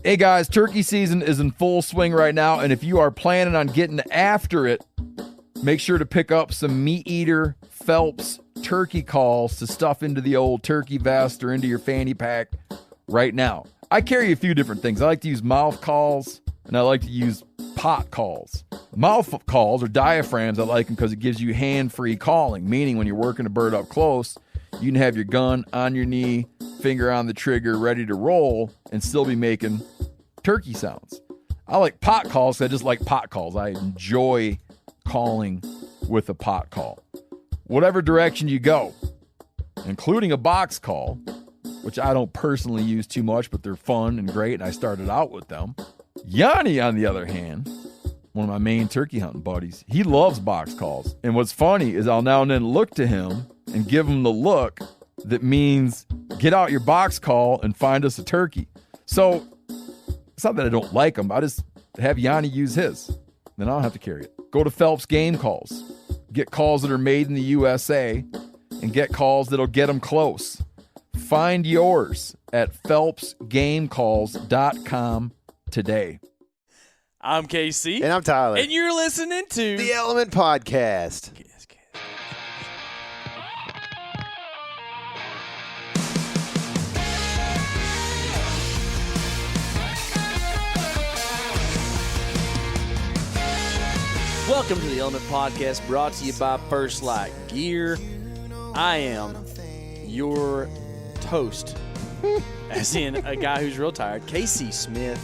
Hey guys, turkey season is in full swing right now, and if you are planning on getting after it, make sure to pick up some Meat Eater Phelps turkey calls to stuff into the old turkey vest or into your fanny pack right now. I carry a few different things. I like to use mouth calls, and I like to use pot calls. Mouth calls or diaphragms, I like them because it gives you hand-free calling, meaning when you're working a bird up close, you can have your gun on your knee, finger on the trigger, ready to roll, and still be making turkey sounds. I like pot calls because I just like pot calls. I enjoy calling with a pot call. Whatever direction you go, including a box call, which I don't personally use too much, but they're fun and great, and I started out with them. Yanni, on the other hand, one of my main turkey hunting buddies, he loves box calls. And what's funny is I'll now and then look to him and give him the look that means get out your box call and find us a turkey. So it's not that I don't like him. I just have Yanni use his. Then I don't have to carry it. Go to Phelps Game Calls. Get calls that are made in the USA and get calls that'll get them close. Find yours at phelpsgamecalls.com today. I'm KC. And I'm Tyler. And you're listening to the Element Podcast. Welcome to the Element Podcast, brought to you by First Light Gear. I am your toast, as in a guy who's real tired, KC Smith,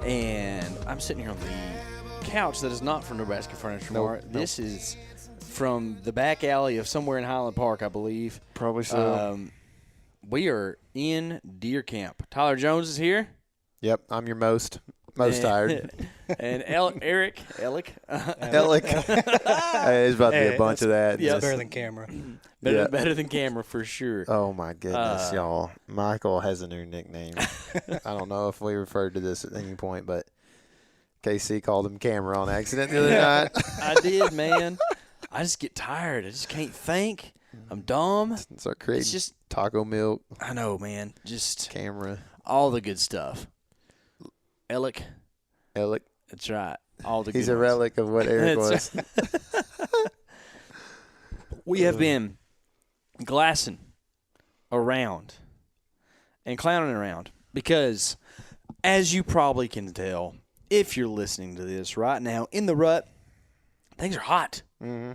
and I'm sitting here on the couch that is not from Nebraska Furniture Mart. This is from the back alley of somewhere in Highland Park, I believe. Probably so. We are in deer camp. Tyler Jones is here. Yep, I'm your most tired. And Eric. It's about to be a bunch of that. Yeah, better than camera. Better than camera for sure. Oh my goodness, y'all! Michael has a new nickname. I don't know if we referred to this at any point, but KC called him Camera on accident the other night. I did, man. I just get tired. I just can't think. I'm dumb. Start creating It's just taco milk. I know, man. Just Camera. all the good stuff. Alec. That's right. All the He's good a relic of what Eric was. We have been glassing around and clowning around because, as you probably can tell, if you're listening to this right now, in the rut, things are hot. Mm-hmm.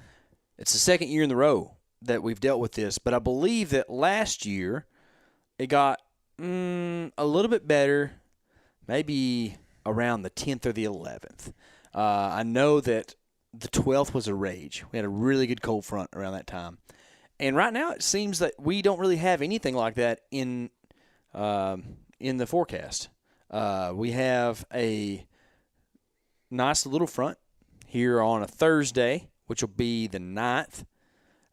It's the second year in a row that we've dealt with this, but I believe that last year it got a little bit better, maybe around the 10th or the 11th. I know that the 12th was a rage. We had a really good cold front around that time. And right now it seems that we don't really have anything like that in the forecast. We have a nice little front here on a Thursday, which will be the 9th.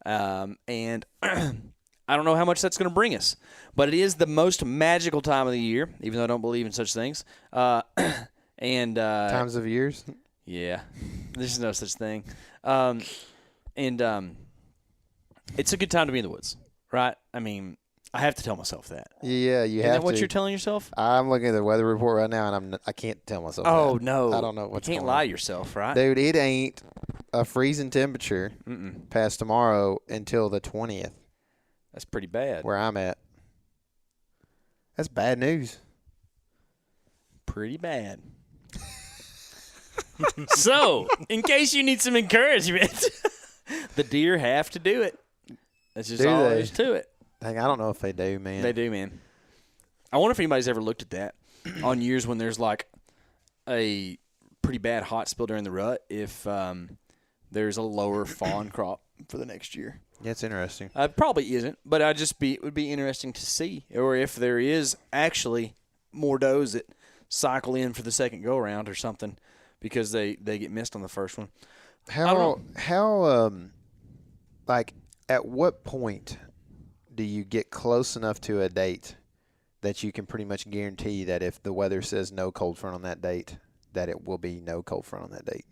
And I don't know how much that's going to bring us, but it is the most magical time of the year, even though I don't believe in such things. Times of years? Yeah, there's no such thing. It's a good time to be in the woods, right? I mean, I have to tell myself that. Yeah, you Isn't have that what to. you're telling yourself? I'm looking at the weather report right now, and I can't tell myself that. Oh, no. I don't know what's You can't going lie on. to yourself, right? Dude, it ain't a freezing temperature past tomorrow until the 20th. That's pretty bad. Where I'm at. That's bad news. Pretty bad. So, in case you need some encouragement, the deer have to do it. That's just all there is to it. Dang, I don't know if they do, man. They do, man. I wonder if anybody's ever looked at that on years when there's like a pretty bad hot spill during the rut, if there's a lower fawn crop for the next year. Yeah, it's interesting. Probably isn't, but it would be interesting to see, or if there is actually more does that cycle in for the second go around or something because they get missed on the first one. How like at what point do you get close enough to a date that you can pretty much guarantee that if the weather says no cold front on that date, that it will be no cold front on that date?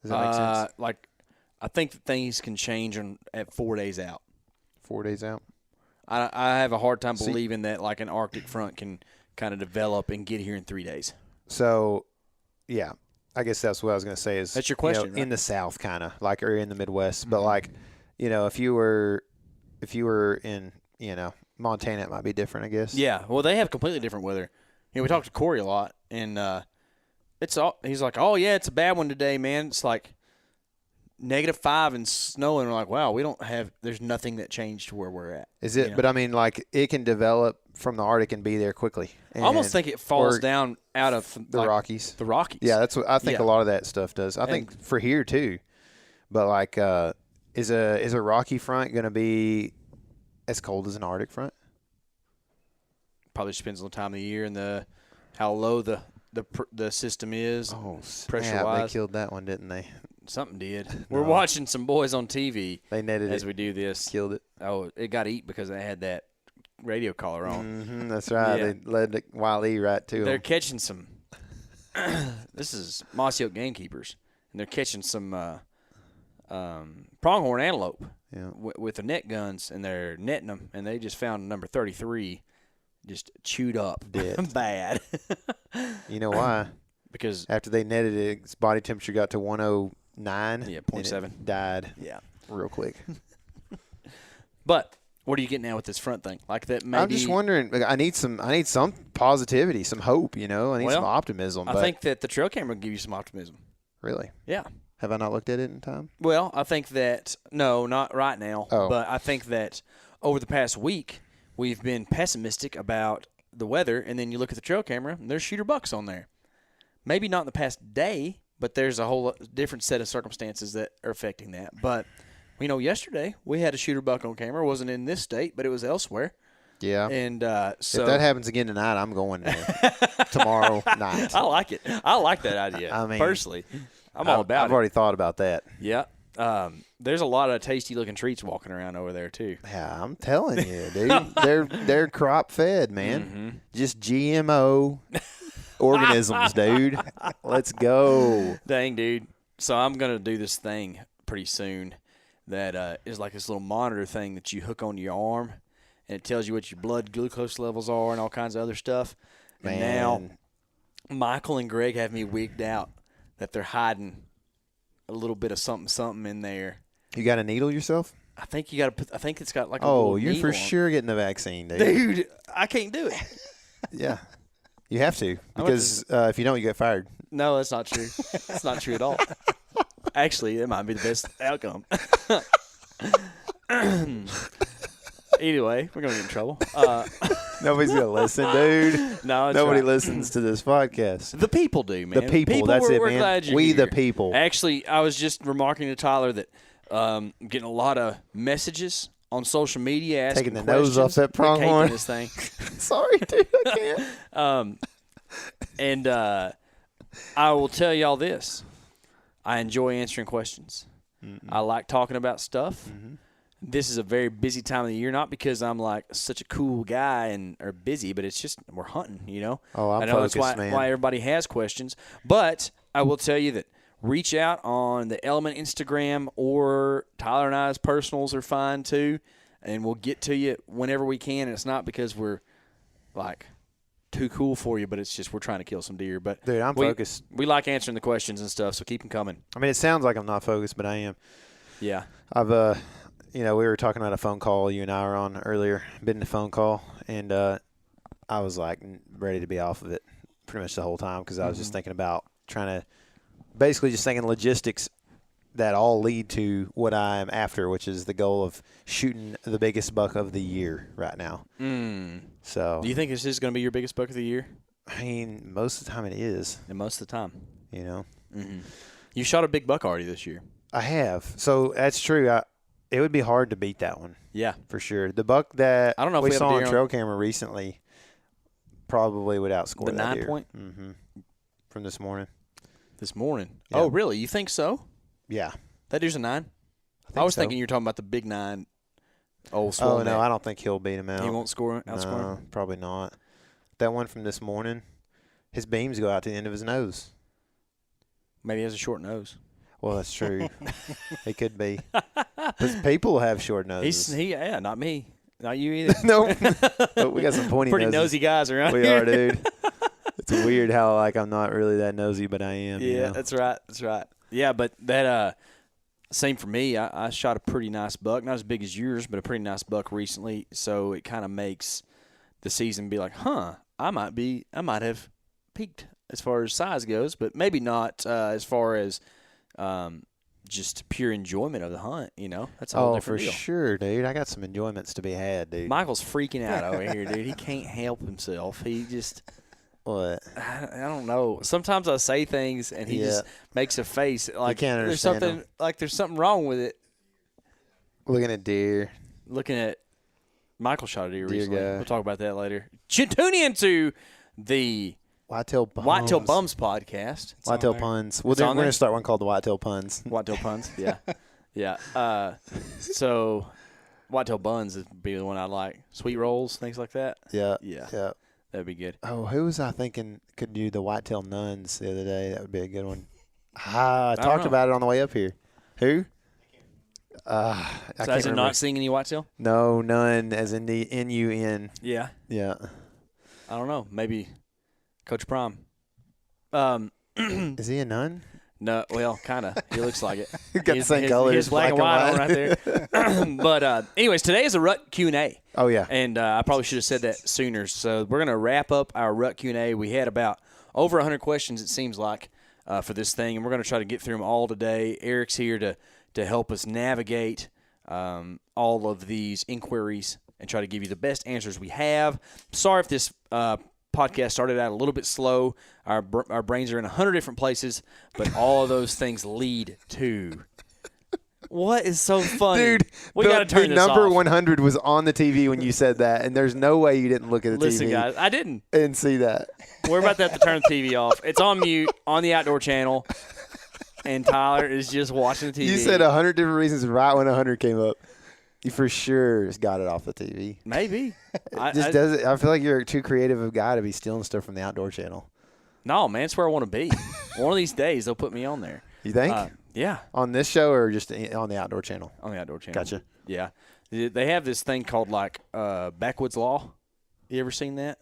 Does that make sense? Like, I think that things can change at 4 days out. 4 days out? I have a hard time believing that like an Arctic front can kind of develop and get here in 3 days. So, yeah, I guess that's what I was going to say is that's your question, right? In the South, kind of like, or in the Midwest, but like, if you were in, Montana, it might be different, I guess. Yeah, well, they have completely different weather. We talked to Corey a lot, and he's like, oh yeah, it's a bad one today, man. It's like -5 and snow, and we're like, wow, there's nothing that changed to where we're at. Is it? But I mean, like, it can develop from the Arctic and be there quickly. I almost think it falls down out of the Rockies. The Rockies. Yeah, that's what I think. A lot of that stuff does. I think for here too, but like, is a Rocky front going to be as cold as an Arctic front? Probably just depends on the time of the year and how low the system is. Oh, pressure-wise. They killed that one, didn't they? Something did. We're watching some boys on TV. They netted as it. we do this. Killed it. Oh, it got eat because they had that radio collar on. Mm-hmm, that's right. Yeah. They led the Wild E right to them. They're catching some. This is Mossy Oak Gamekeepers, and they're catching some pronghorn antelope with the net guns, and they're netting them, and they just found number 33 just chewed up. Dead. Bad. You know why? Because after they netted it, its body temperature got to 109. Yeah, 0.7. Died. Yeah. Real quick. But what are you getting at with this front thing? Like that maybe. I'm just wondering. I need some positivity, some hope. I need some optimism. I think that the trail camera will give you some optimism. Really? Yeah. Have I not looked at it in time? Well, I think that no, not right now. Oh. But I think that over the past week we've been pessimistic about the weather, and then you look at the trail camera, and there's shooter bucks on there. Maybe not in the past day, but there's a whole different set of circumstances that are affecting that. But yesterday we had a shooter buck on camera. It wasn't in this state, but it was elsewhere. Yeah. And so if that happens again tonight, I'm going there tomorrow night. I like it. I like that idea. Personally, I'm all about it. I've already thought about that. Yeah. There's a lot of tasty-looking treats walking around over there too. Yeah, I'm telling you, dude. they're crop fed, man. Mm-hmm. Just GMO organisms, dude. Let's go. Dang, dude. So I'm gonna do this thing pretty soon that is like this little monitor thing that you hook on your arm, and it tells you what your blood glucose levels are and all kinds of other stuff. Man. And now Michael and Greg have me wigged out that they're hiding a little bit of something in there. You got to needle yourself? I think you got to put. I think it's got like a little you're for needle sure getting the vaccine, dude. Dude, I can't do it. Yeah, you have to because if you don't, you get fired. No, that's not true. That's not true at all. Actually, it might be the best outcome. Anyway, we're gonna get in trouble. Nobody's gonna listen, dude. No, nobody listens to this podcast. The people do, man. The people. That's it, we're man. Glad you're we here. the people. Actually, I was just remarking to Tyler that I'm getting a lot of messages on social media asking taking the nose off that pronghorn. This thing. Sorry, dude. I can't. And I will tell y'all this: I enjoy answering questions. Mm-mm. I like talking about stuff. Mm-hmm. This is a very busy time of the year, not because I'm like such a cool guy or busy, but it's just we're hunting, Oh, I'm I know focused, that's why everybody has questions. But I will tell you that reach out on the Element Instagram, or Tyler and I's personals are fine too, and we'll get to you whenever we can. And it's not because we're like too cool for you, but it's just we're trying to kill some deer. But dude, I'm focused. We like answering the questions and stuff, so keep them coming. I mean, it sounds like I'm not focused, but I am. Yeah. I've we were talking about a phone call you and I were on earlier, been in a phone call, and I was like ready to be off of it pretty much the whole time because I was just thinking about trying to basically just thinking logistics that all lead to what I'm after, which is the goal of shooting the biggest buck of the year right now. So, do you think this is going to be your biggest buck of the year? I mean, most of the time it is. And most of the time. You shot a big buck already this year. I have. So that's true. It would be hard to beat that one. Yeah. For sure. The buck that I don't know if we we saw on trail camera recently probably would outscore the that 9 deer. point? Mm-hmm. From this morning. This morning? Yeah. Oh, really? You think so? Yeah. That deer's a 9? I was thinking you were talking about the big 9. Oh, no, I don't think he'll beat him out. He won't outscore him? Probably not. That one from this morning, his beams go out to the end of his nose. Maybe he has a short nose. Well, that's true. It could be. But people have short noses. Not me. Not you either. Nope. But we got some pointy Pretty noses. nosy guys around We here. are, dude. It's weird how like I'm not really that nosy, but I am. Yeah, you know? that's right. That's right. Yeah, but that same for me. I shot a pretty nice buck, not as big as yours, but a pretty nice buck recently. So it kind of makes the season be like, I might have peaked as far as size goes, but maybe not as far as just pure enjoyment of the hunt. You know, that's a whole different deal. Sure, dude. I got some enjoyments to be had, dude. Michael's freaking out over here, dude. He can't help himself. He just. What? I don't know. Sometimes I say things and he just makes a face like can't there's understand something him. like there's something wrong with it. Looking at deer. Looking at Michael shot a deer Deer recently. guy. We'll talk about that later. Tune into the Whitetail Bums. Whitetail Bums podcast. Whitetail Puns. Well, It's then on we're there? going to start one called the Whitetail Puns. Whitetail Puns. Yeah. Yeah. So Whitetail Buns would be the one I like. Sweet rolls, things like that. Yeah. Yeah. Yeah. That'd be good. Oh, who was I thinking could do the Whitetail Nuns the other day? That would be a good one. I don't talked know. about it on the way up here. Who? I So can't is it remember. not seeing any whitetail? No, none, as in the N-U-N. Yeah. Yeah. I don't know. Maybe Coach Prime. Is he a nun? No, well, kind of. He looks like it. Got the same colors, He has black and white on right there. But anyways, today is a rut Q&A. Oh, yeah. And I probably should have said that sooner. So we're going to wrap up our rut Q&A. We had about over 100 questions, it seems like, for this thing. And we're going to try to get through them all today. Eric's here to help us navigate all of these inquiries and try to give you the best answers we have. Sorry if this podcast started out a little bit slow. Our brains are in 100 different places, but all of those things lead to. What is so funny? Dude, we got to turn the this number off. 100 was on the TV when you said that, and there's no way you didn't look at the Listen, TV guys, I didn't. and see that. We're about to have to turn the TV off. It's on mute on the Outdoor Channel, and Tyler is just watching the TV. You said 100 different reasons right when 100 came up. You for sure just got it off the TV. Maybe. I feel like you're too creative of a guy to be stealing stuff from the Outdoor Channel. No, man, it's where I want to be. One of these days, they'll put me on there. You think? Yeah, On this show or just on the Outdoor Channel? on the Outdoor Channel. Gotcha. Yeah. They have this thing called, like, Backwoods Law. You ever seen that?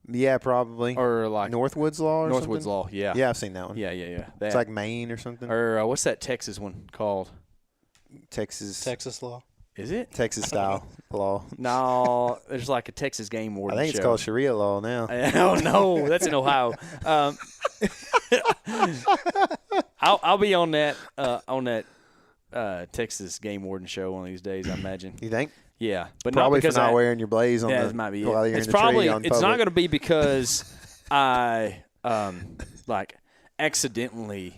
Yeah, probably. Or, like, Northwoods Law or Northwoods something? Law, yeah. Yeah, I've seen that one. Yeah. That. It's like Maine or something. Or what's that Texas one called? Texas law. Is it? Texas style law. No, there's like a Texas game I warden think it's show. called Sharia law now. Oh no, that's in Ohio. I'll be on that Texas game warden show one of these days, I imagine. You think? Yeah, but Probably not because for not I, wearing your blaze on yeah, the it might be it. while you're It's in the probably tree on it's not public. going to be because I like accidentally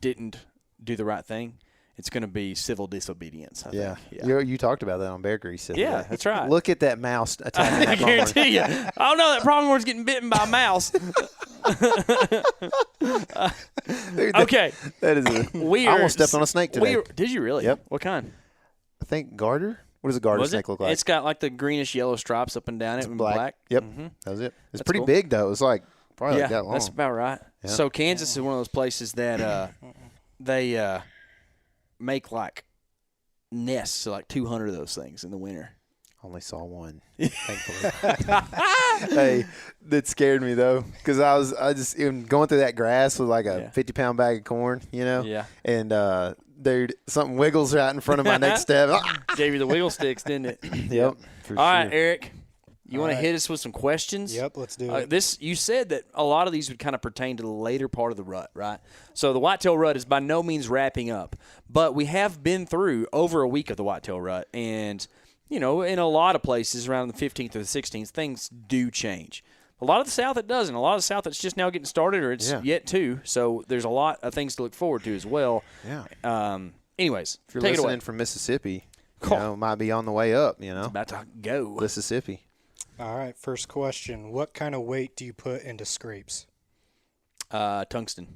didn't do the right thing. It's going to be civil disobedience. I Yeah. think. You talked about that on Bear Grease. Yeah, that's right. Look at that mouse attacking I that pronghorn. guarantee you. Oh no, that pronghorn's getting bitten by a mouse. Dude, Okay, that is I almost stepped on a snake today. Did you really? Yep. What kind? I think garter. What does a garter Was snake it? look like? It's got like the greenish yellow stripes up and down it, and black. Yep. Mhm. That was it. It's That's pretty cool. big though. It was like probably Yeah, like that long. that's about right. Yeah. So Kansas is one of those places that they make like nests, so like 200 of those things in the winter. Only saw one, thankfully. Hey, that scared me though, because I just even going through that grass with like a 50-pound bag of corn, you know. Yeah. And dude, something wiggles right in front of my next step. Gave you the wiggle sticks, didn't it? Yep. For All right, sure. Eric, you want to right. hit us with some questions? Yep, let's do it. You said that a lot of these would kind of pertain to the later part of the rut, right? So the whitetail rut is by no means wrapping up, but we have been through over a week of the whitetail rut, and you know, in a lot of places around the 15th or the 16th, things do change. A lot of the South it doesn't. A lot of the South it's just now getting started, or it's yet to. So there's a lot of things to look forward to as well. Yeah. Anyways, If you're take it away. listening from Mississippi, you Cool. know, it might be on the way up. You know, It's about to go. Mississippi. All right, first question. What kind of weight do you put into scrapes? Tungsten.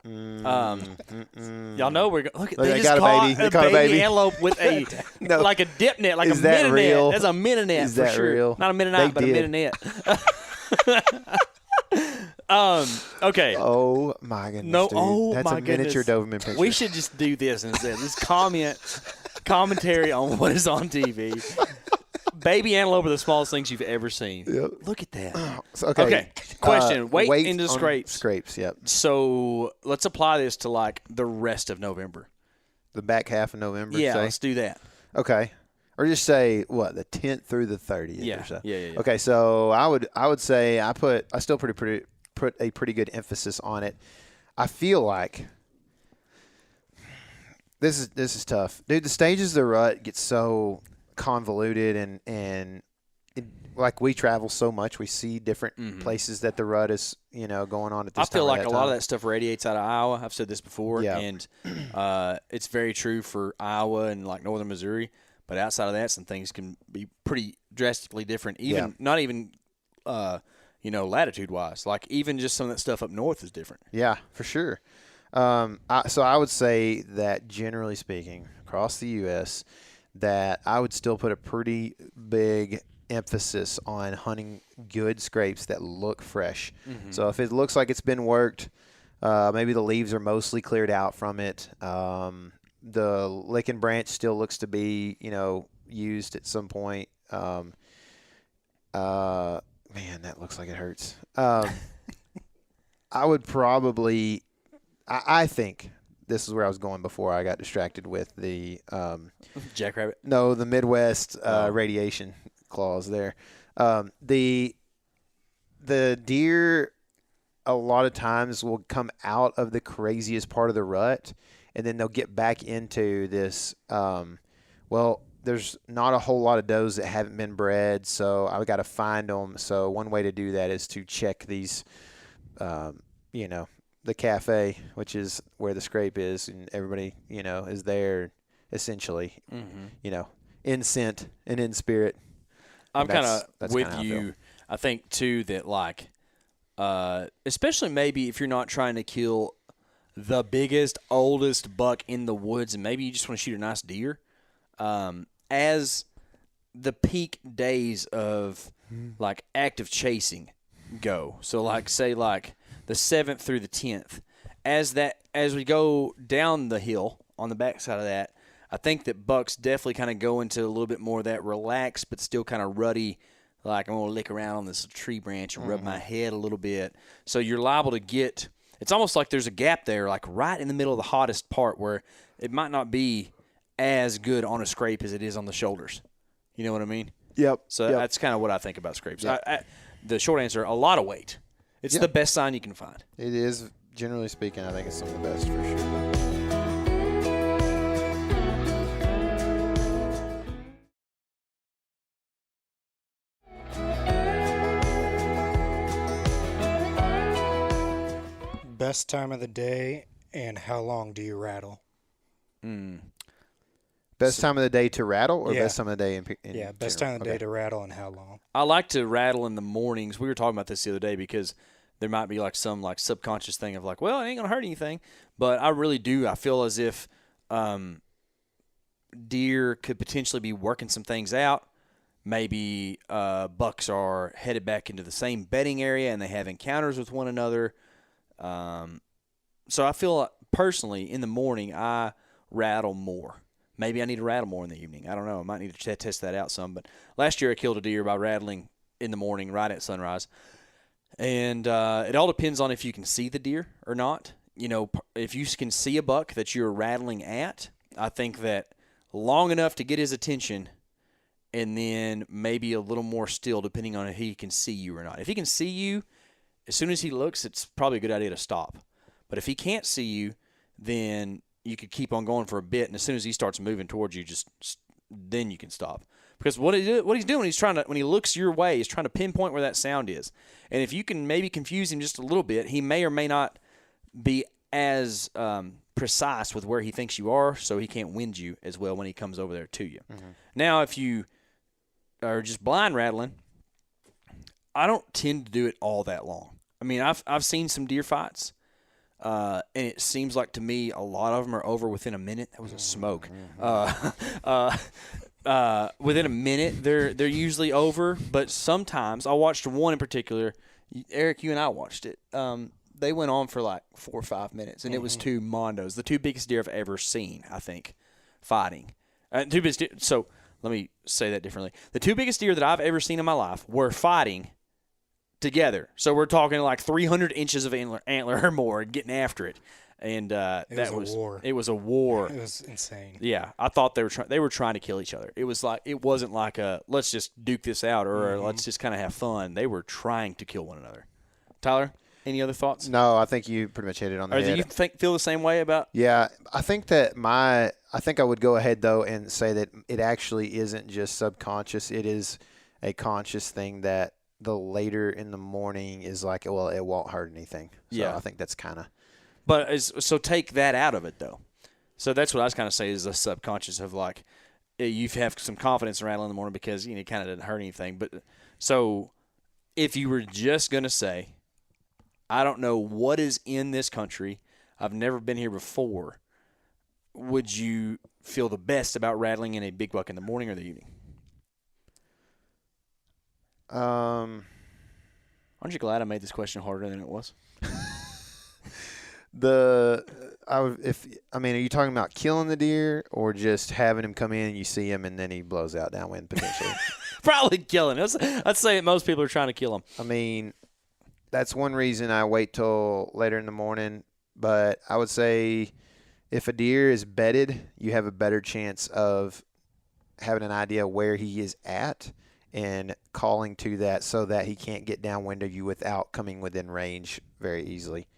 Y'all know we're look. They They just got a caught baby. They caught a baby. antelope with a No. like a dip net, like Is a that minnow real? net. That's a minnow net Is for that sure. real? Not a minnow They net, but did. a minnow net. Okay. Oh my goodness! No. dude. Oh That's my a miniature goodness. Doberman pinscher. We should just do this instead. Just comment commentary on what is on TV. Baby antelope are the smallest things you've ever seen. Yep. Look at that. Okay. Question. Weight into on scrapes. Scrapes, yep. So let's apply this to like the rest of November. The back half of November, Yeah, say? let's do that. Okay. Or just say, what, the 10th through the 30th Yeah. or so? Yeah. Okay, so I would say I still put a pretty good emphasis on it. I feel like this is tough. Dude, the stages of the rut get so convoluted and like we travel so much, we see different places that the rut is, going on at this time. I feel like that a lot time. of that stuff radiates out of Iowa. I've said this before, Yeah. and it's very true for Iowa and like northern Missouri. But outside of that, some things can be pretty drastically different. Even not even latitude wise. Like even just some of that stuff up north is different. Yeah, for sure. So I would say that generally speaking, across the U.S., that I would still put a pretty big emphasis on hunting good scrapes that look fresh. Mm-hmm. So if it looks like it's been worked, maybe the leaves are mostly cleared out from it. The licking branch still looks to be, used at some point. Man, that looks like it hurts. I would probably, I think this is where I was going before I got distracted with the Jackrabbit. No, the Midwest radiation clause there. The deer a lot of times will come out of the craziest part of the rut, and then they'll get back into this. There's not a whole lot of does that haven't been bred, so I've got to find them. So one way to do that is to check these, the cafe, which is where the scrape is, and everybody, is there essentially, in scent and in spirit. I'm kind of with kinda how I you. feel. I think too that like, especially maybe if you're not trying to kill the biggest, oldest buck in the woods, and maybe you just want to shoot a nice deer, as the peak days of like active chasing go. So like say like the 7th through the 10th, as we go down the hill on the backside of that, I think that bucks definitely kind of go into a little bit more of that relaxed but still kind of ruddy, like I'm going to lick around on this tree branch and rub my head a little bit. So you're liable to get – it's almost like there's a gap there, like right in the middle of the hottest part where it might not be as good on a scrape as it is on the shoulders. You know what I mean? Yep. So that's kind of what I think about scrapes. Yep. The short answer, a lot of weight. It's the best sign you can find. It is, generally speaking, I think it's some of the best for sure. Best time of the day and how long do you rattle? Best time of the day to rattle, or Yeah. best time of the day in Best general? time of the day to rattle and how long? I like to rattle in the mornings. We were talking about this the other day because there might be like some like subconscious thing of like, well, it ain't going to hurt anything. But I really do. I feel as if deer could potentially be working some things out. Maybe bucks are headed back into the same bedding area and they have encounters with one another. So I feel personally in the morning I rattle more. Maybe I need to rattle more in the evening. I don't know. I might need to test that out some. But last year I killed a deer by rattling in the morning right at sunrise. And it all depends on if you can see the deer or not. If you can see a buck that you're rattling at, I think that long enough to get his attention and then maybe a little more still depending on if he can see you or not. If he can see you, as soon as he looks, it's probably a good idea to stop. But if he can't see you, then you could keep on going for a bit, and as soon as he starts moving towards you, then you can stop. Because what he's doing, when he looks your way, he's trying to pinpoint where that sound is. And if you can maybe confuse him just a little bit, he may or may not be as precise with where he thinks you are, so he can't wind you as well when he comes over there to you. Mm-hmm. Now, if you are just blind rattling, I don't tend to do it all that long. I mean, I've seen some deer fights. And it seems like to me a lot of them are over within a minute. That was a smoke. Within a minute, they're usually over. But sometimes I watched one in particular. Eric, you and I watched it. They went on for like 4 or 5 minutes, and it was two mondos, the two biggest deer I've ever seen. I think fighting. Two biggest deer, so let me say that differently. The two biggest deer that I've ever seen in my life were fighting together. So we're talking like 300 inches of antler or more, getting after it. And that was a war. It was a war. It was insane. Yeah, I thought they were trying to kill each other. It wasn't like a let's just duke this out or let's just kind of have fun. They were trying to kill one another. Tyler, any other thoughts? No, I think you pretty much hit it on the Or head. do you feel the same way about? Yeah, I think I would go ahead though and say that it actually isn't just subconscious. It is a conscious thing that the later in the morning is like, well, it won't hurt anything. So Yeah. I think that's kind of. But so take that out of it though. So that's what I was kind of saying is the subconscious of like you have some confidence in rattling in the morning because it kind of didn't hurt anything. But so if you were just gonna say, I don't know what is in this country, I've never been here before, would you feel the best about rattling in a big buck in the morning or the evening? Aren't you glad I made this question harder than it was? Are you talking about killing the deer or just having him come in and you see him and then he blows out downwind potentially? Probably killing him. I'd say most people are trying to kill him. I mean, that's one reason I wait till later in the morning. But I would say if a deer is bedded, you have a better chance of having an idea where he is at and calling to that so that he can't get downwind of you without coming within range very easily.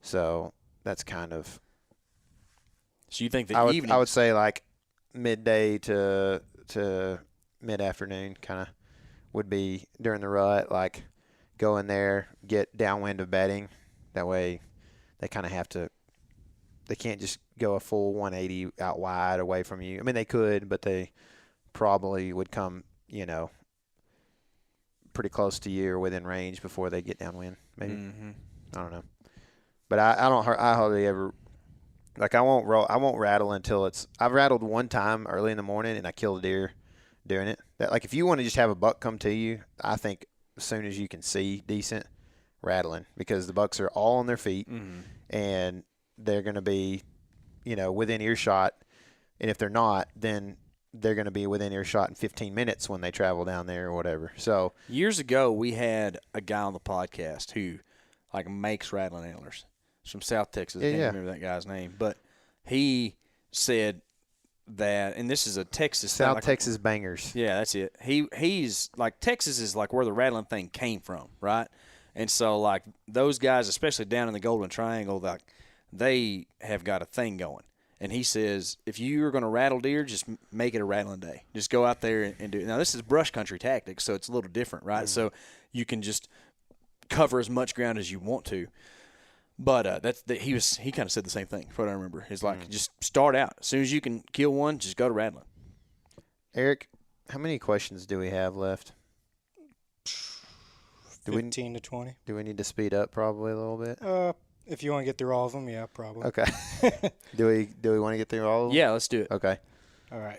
So that's kind of. So you think the evening? I would say like midday to mid-afternoon kind of would be during the rut. Like go in there, get downwind of bedding. That way they kind of have to. They can't just go a full 180 out wide away from you. I mean, they could, but they probably would come, pretty close to you or within range before they get downwind. Maybe I don't know. But I hardly ever, like I won't rattle until it's. I've rattled one time early in the morning and I killed a deer doing it. That like if you want to just have a buck come to you, I think as soon as you can see decent, rattling because the bucks are all on their feet and they're going to be, within earshot. And if they're not, then they're going to be within earshot in 15 minutes when they travel down there or whatever. So years ago, we had a guy on the podcast who like makes rattling antlers. He's from South Texas. I can't remember that guy's name, but he said that, and this is a Texas South thing, Texas bangers. Yeah, that's it. He's like Texas is like where the rattling thing came from, right? And so like those guys, especially down in the Golden Triangle, like they have got a thing going. And he says, if you're going to rattle deer, just make it a rattling day. Just go out there and do it. Now, this is brush country tactics, so it's a little different, right? So you can just cover as much ground as you want to. But he kind of said the same thing, from what I remember. He's like, just start out. As soon as you can kill one, just go to rattling. Eric, how many questions do we have left? 15 to 20. Do we need to speed up probably a little bit? If you want to get through all of them, yeah, probably. Okay. Do we want to get through all of them? Yeah, let's do it. Okay. All right.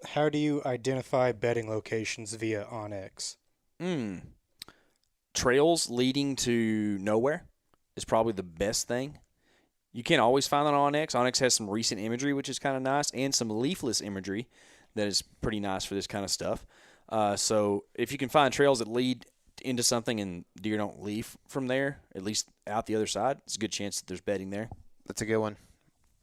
How do you identify bedding locations via Onyx? Trails leading to nowhere is probably the best thing. You can't always find that on Onyx. Onyx has some recent imagery, which is kind of nice, and some leafless imagery that is pretty nice for this kind of stuff. So if you can find trails that lead into something and deer don't leave from there, at least out the other side, it's a good chance that there's bedding there. That's a good one.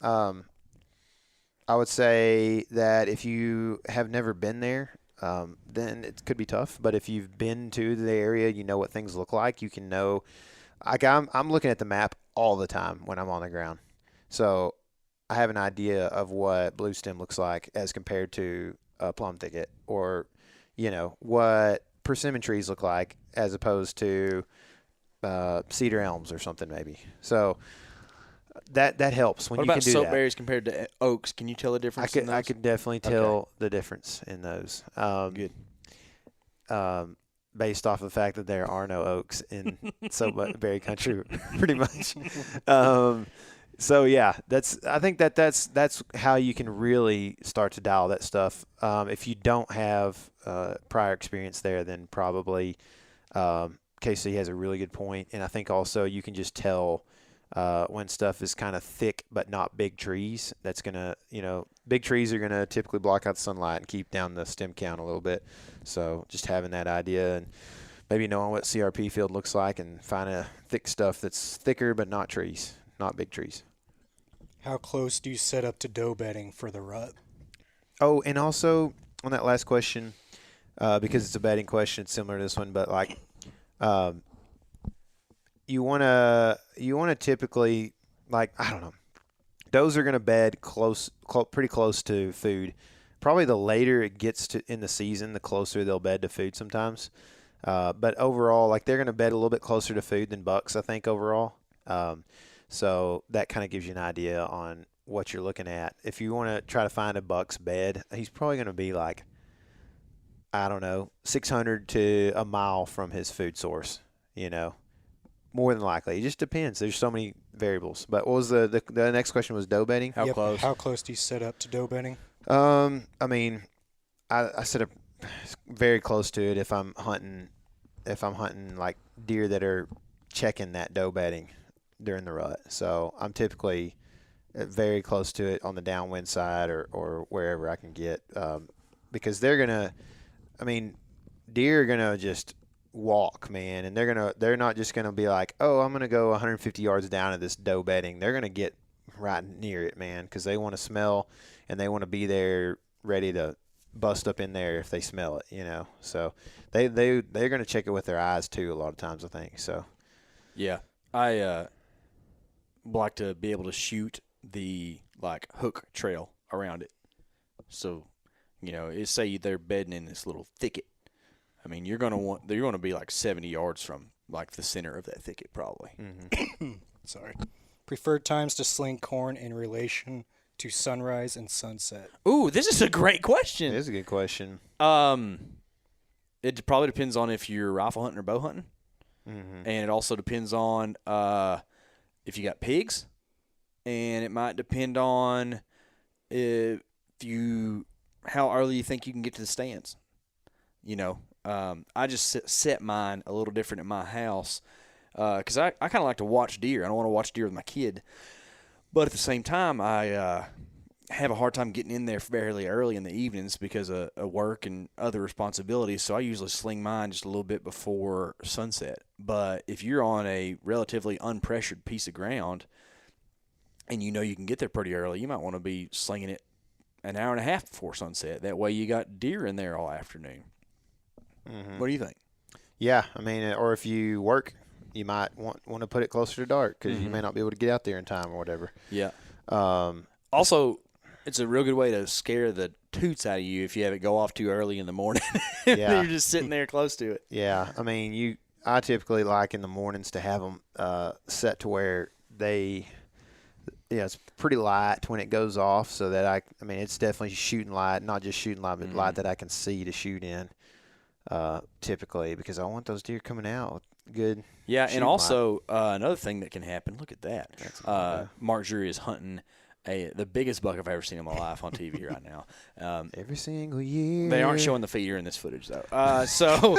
I would say that if you have never been there, then it could be tough. But if you've been to the area, you know what things look like. You can know. Like I'm looking at the map all the time when I'm on the ground, so I have an idea of what blue stem looks like as compared to a plum thicket, or what persimmon trees look like as opposed to cedar elms or something maybe. So that helps when what you can about do that. soapberries compared to oaks? Can you tell the difference? I could definitely tell the difference in those. Good. Based off of the fact that there are no oaks in soapberry country, pretty much. So yeah, I think that's how you can really start to dial that stuff. If you don't have prior experience there, then probably KC has a really good point. And I think also you can just tell when stuff is kind of thick but not big trees. That's going to, big trees are going to typically block out the sunlight and keep down the stem count a little bit. So just having that idea and maybe knowing what CRP field looks like and finding thick stuff that's thicker but not trees, not big trees. How close do you set up to doe bedding for the rut? Oh, and also on that last question, because it's a bedding question, it's similar to this one, but like you want to typically, like, I don't know, does are going to bed pretty close to food. Probably the later it gets to in the season, the closer they'll bed to food sometimes. But overall, like, they're going to bed a little bit closer to food than bucks, I think, overall. So that kind of gives you an idea on what you're looking at. If you want to try to find a buck's bed, he's probably going to be like, I don't know, 600 to a mile from his food source, more than likely. It just depends. There's so many variables. But what was the next question was doe bedding? How close? How close do you set up to doe bedding? I mean, I set up very close to it if I'm hunting like deer that are checking that doe bedding during the rut. So I'm typically very close to it on the downwind side or wherever I can get, because deer are gonna just walk, man, and they're not just gonna be like, oh, I'm gonna go 150 yards down to this doe bedding. They're gonna get right near it, man, because they want to smell and they want to be there ready to bust up in there if they smell it, So they're gonna check it with their eyes too a lot of times, I think. So yeah, I like to be able to shoot the hook trail around it. So, say they're bedding in this little thicket. I mean, you're gonna be like 70 yards from like the center of that thicket probably. Mm-hmm. Sorry. Preferred times to sling corn in relation to sunrise and sunset. Ooh, this is a great question. It is a good question. It probably depends on if you're rifle hunting or bow hunting, Mm-hmm. and it also depends on if you got pigs, and it might depend on how early you think you can get to the stands. I just set mine a little different at my house because I kind of like to watch deer. I don't want to watch deer with my kid, but at the same time, I have a hard time getting in there fairly early in the evenings because of work and other responsibilities. So I usually sling mine just a little bit before sunset. But if you're on a relatively unpressured piece of ground and you can get there pretty early, you might want to be slinging it an hour and a half before sunset. That way you got deer in there all afternoon. Mm-hmm. What do you think? Yeah, or if you work, you might want to put it closer to dark because you may not be able to get out there in time or whatever. Yeah. Also, it's a real good way to scare the toots out of you if you have it go off too early in the morning. Yeah. You're just sitting there close to it. Yeah, I typically like in the mornings to have them set to where it's pretty light when it goes off, so that it's definitely shooting light, not just shooting light, but light that I can see to shoot in. Typically, because I want those deer coming out good. Yeah, and also another thing that can happen. Look at that. Mark Drury is hunting the biggest buck I've ever seen in my life on TV right now. Every single year. They aren't showing the feeder in this footage though. So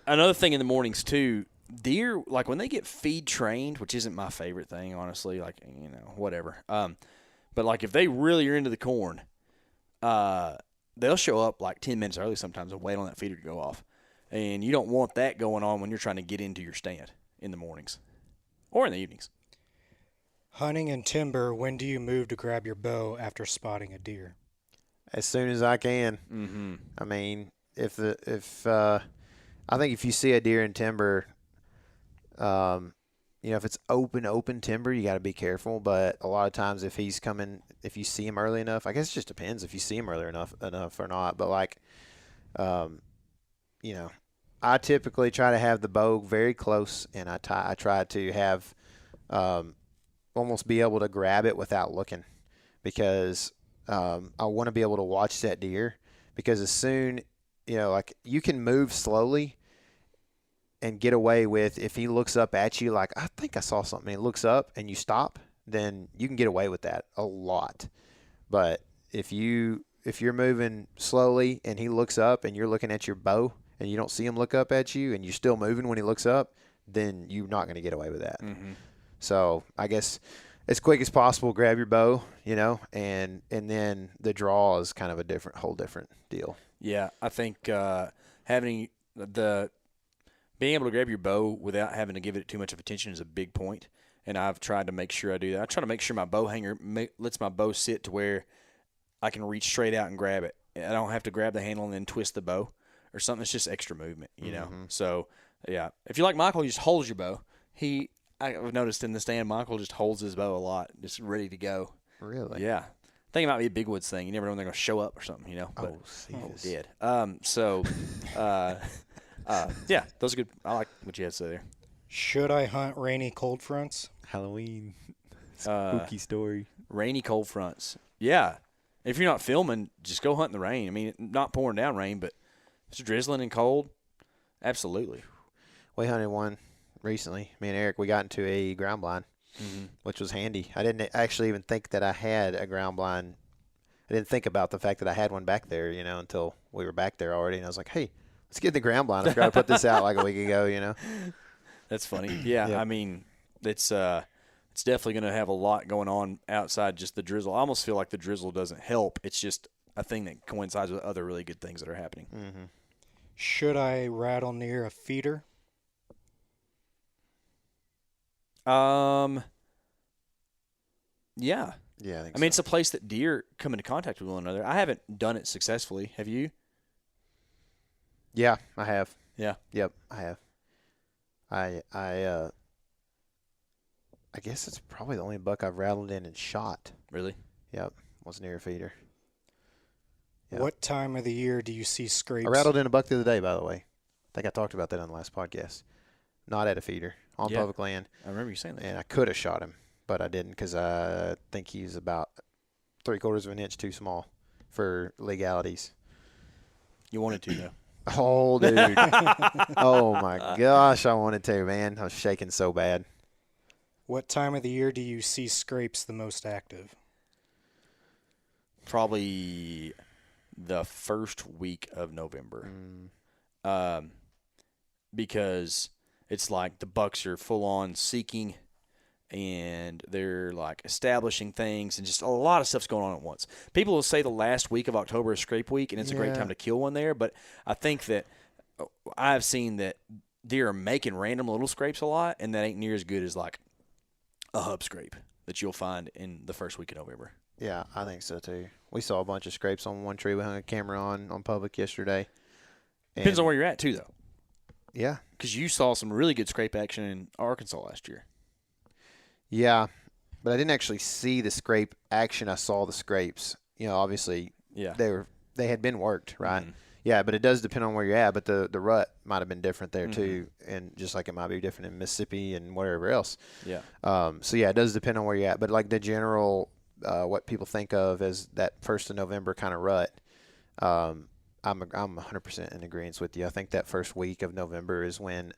another thing in the mornings too. Deer, like when they get feed trained, which isn't my favorite thing, honestly, whatever. But like if they really are into the corn, they'll show up like 10 minutes early sometimes and wait on that feeder to go off. And you don't want that going on when you're trying to get into your stand in the mornings or in the evenings. Hunting and timber, when do you move to grab your bow after spotting a deer? As soon as I can. Mm-hmm. I think if you see a deer in timber, if it's open timber, you got to be careful. But a lot of times, if you see him early enough, I guess it just depends if you see him early enough or not. But I typically try to have the bow very close, and I try to have almost be able to grab it without looking, because I want to be able to watch that deer. Because as soon, you can move slowly and get away with, if he looks up at you, like, I think I saw something, and he looks up and you stop, then you can get away with that a lot. But if you're moving slowly and he looks up and you're looking at your bow and you don't see him look up at you and you're still moving when he looks up, then you're not going to get away with that. Mm-hmm. So I guess as quick as possible, grab your bow, and then the draw is kind of a whole different deal. Yeah, I think having being able to grab your bow without having to give it too much of attention is a big point, and I've tried to make sure I do that. I try to make sure my bow hanger lets my bow sit to where I can reach straight out and grab it. I don't have to grab the handle and then twist the bow or something. That's just extra movement, know. So, yeah, if you like Michael, he just holds your bow. I've noticed in the stand, Michael just holds his bow a lot, just ready to go. Really? Yeah. I think it might be a Big Woods thing. You never know when they're going to show up or something, But, did. Yeah, those are good. I like what you had to say there. Should I hunt rainy cold fronts? Halloween spooky story. Rainy cold fronts. Yeah. If you're not filming, just go hunt in the rain. I mean, not pouring down rain, but if it's drizzling and cold, absolutely. We hunted one recently. Me and Eric, we got into a ground blind, which was handy. I didn't actually even think that I had a ground blind. I didn't think about the fact that I had one back there, until we were back there already. And I was like, hey, let's get the ground blind. I forgot to put this out like a week ago, That's funny. Yeah, Yep. I mean, it's definitely going to have a lot going on outside just the drizzle. I almost feel like the drizzle doesn't help. It's just a thing that coincides with other really good things that are happening. Mm-hmm. Should I rattle near a feeder? Yeah. Yeah, I think I mean, it's a place that deer come into contact with one another. I haven't done it successfully. Have you? Yeah, I have. Yeah. Yep, I have. I guess it's probably the only buck I've rattled in and shot. Really? Yep, was near a feeder. Yeah. What time of the year do you see scrapes? I rattled in a buck the other day, by the way. I think I talked about that on the last podcast. Not at a feeder, on public land. I remember you saying that. And I could have shot him, but I didn't because I think he's about 3/4 of an inch too small for legalities. You wanted to, though. Oh, dude. Oh, my gosh, I wanted to, man. I was shaking so bad. What time of the year do you see scrapes the most active? Probably the first week of November. Because it's like the bucks are full on seeking and they're like establishing things and just a lot of stuff's going on at once. People will say the last week of October is scrape week and it's a great time to kill one there, but I think that I've seen that deer are making random little scrapes a lot, and that ain't near as good as like a hub scrape that you'll find in the first week of November. Yeah, I think so too. We saw a bunch of scrapes on one tree we hung a camera on public yesterday. Depends on where you're at too, though. Yeah. Because you saw some really good scrape action in Arkansas last year. Yeah, but I didn't actually see the scrape action. I saw the scrapes. Obviously, they had been worked, right? Mm-hmm. Yeah, but it does depend on where you're at. But the rut might have been different there too, and just like it might be different in Mississippi and wherever else. Yeah. So yeah, it does depend on where you're at. But like the general, what people think of as that 1st of November kind of rut, I'm 100% in agreement with you. I think that first week of November is when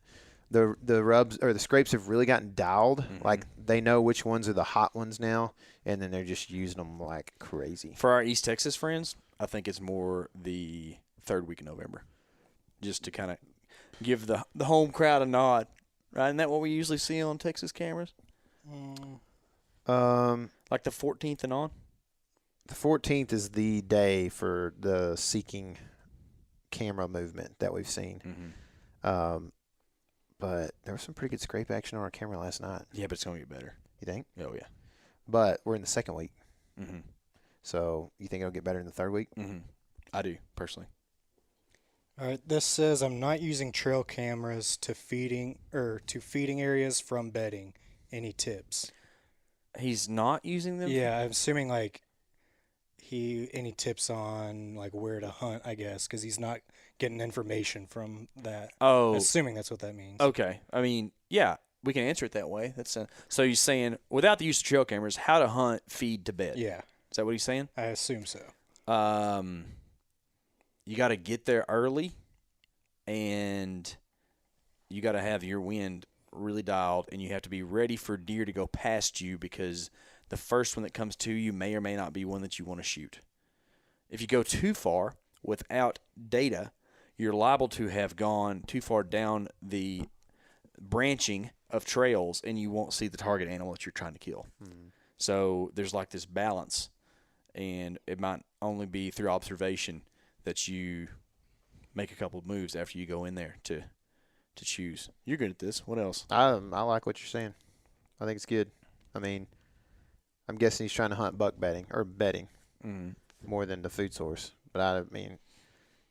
the rubs or the scrapes have really gotten dialed. Like they know which ones are the hot ones now, and then they're just using them like crazy. For our East Texas friends, I think it's more the 3rd week of November, just to kind of give the home crowd a nod. Right? Isn't that what we usually see on Texas cameras? Like the 14th and on? The 14th is the day for the seeking camera movement that we've seen. But there was some pretty good scrape action on our camera last night. Yeah, but it's going to get better. You think? Oh, yeah. But we're in the 2nd week. So you think it'll get better in the 3rd week? I do, personally. All right, this says I'm not using trail cameras to feeding areas from bedding. Any tips? He's not using them? Yeah, I'm assuming like any tips on like where to hunt, I guess, because he's not getting information from that. Oh. Assuming that's what that means. Okay. I mean, yeah, we can answer it that way. So you're saying, without the use of trail cameras, how to hunt, feed to bed. Yeah. Is that what he's saying? I assume so. You got to get there early, and you got to have your wind really dialed, and you have to be ready for deer to go past you because the first one that comes to you may or may not be one that you want to shoot. If you go too far without data, you're liable to have gone too far down the branching of trails, and you won't see the target animal that you're trying to kill. So there's like this balance, and it might only be through observation that you make a couple of moves after you go in there to choose. You're good at this. What else? I like what you're saying. I think it's good. I mean, I'm guessing he's trying to hunt buck bedding more than the food source. But I mean,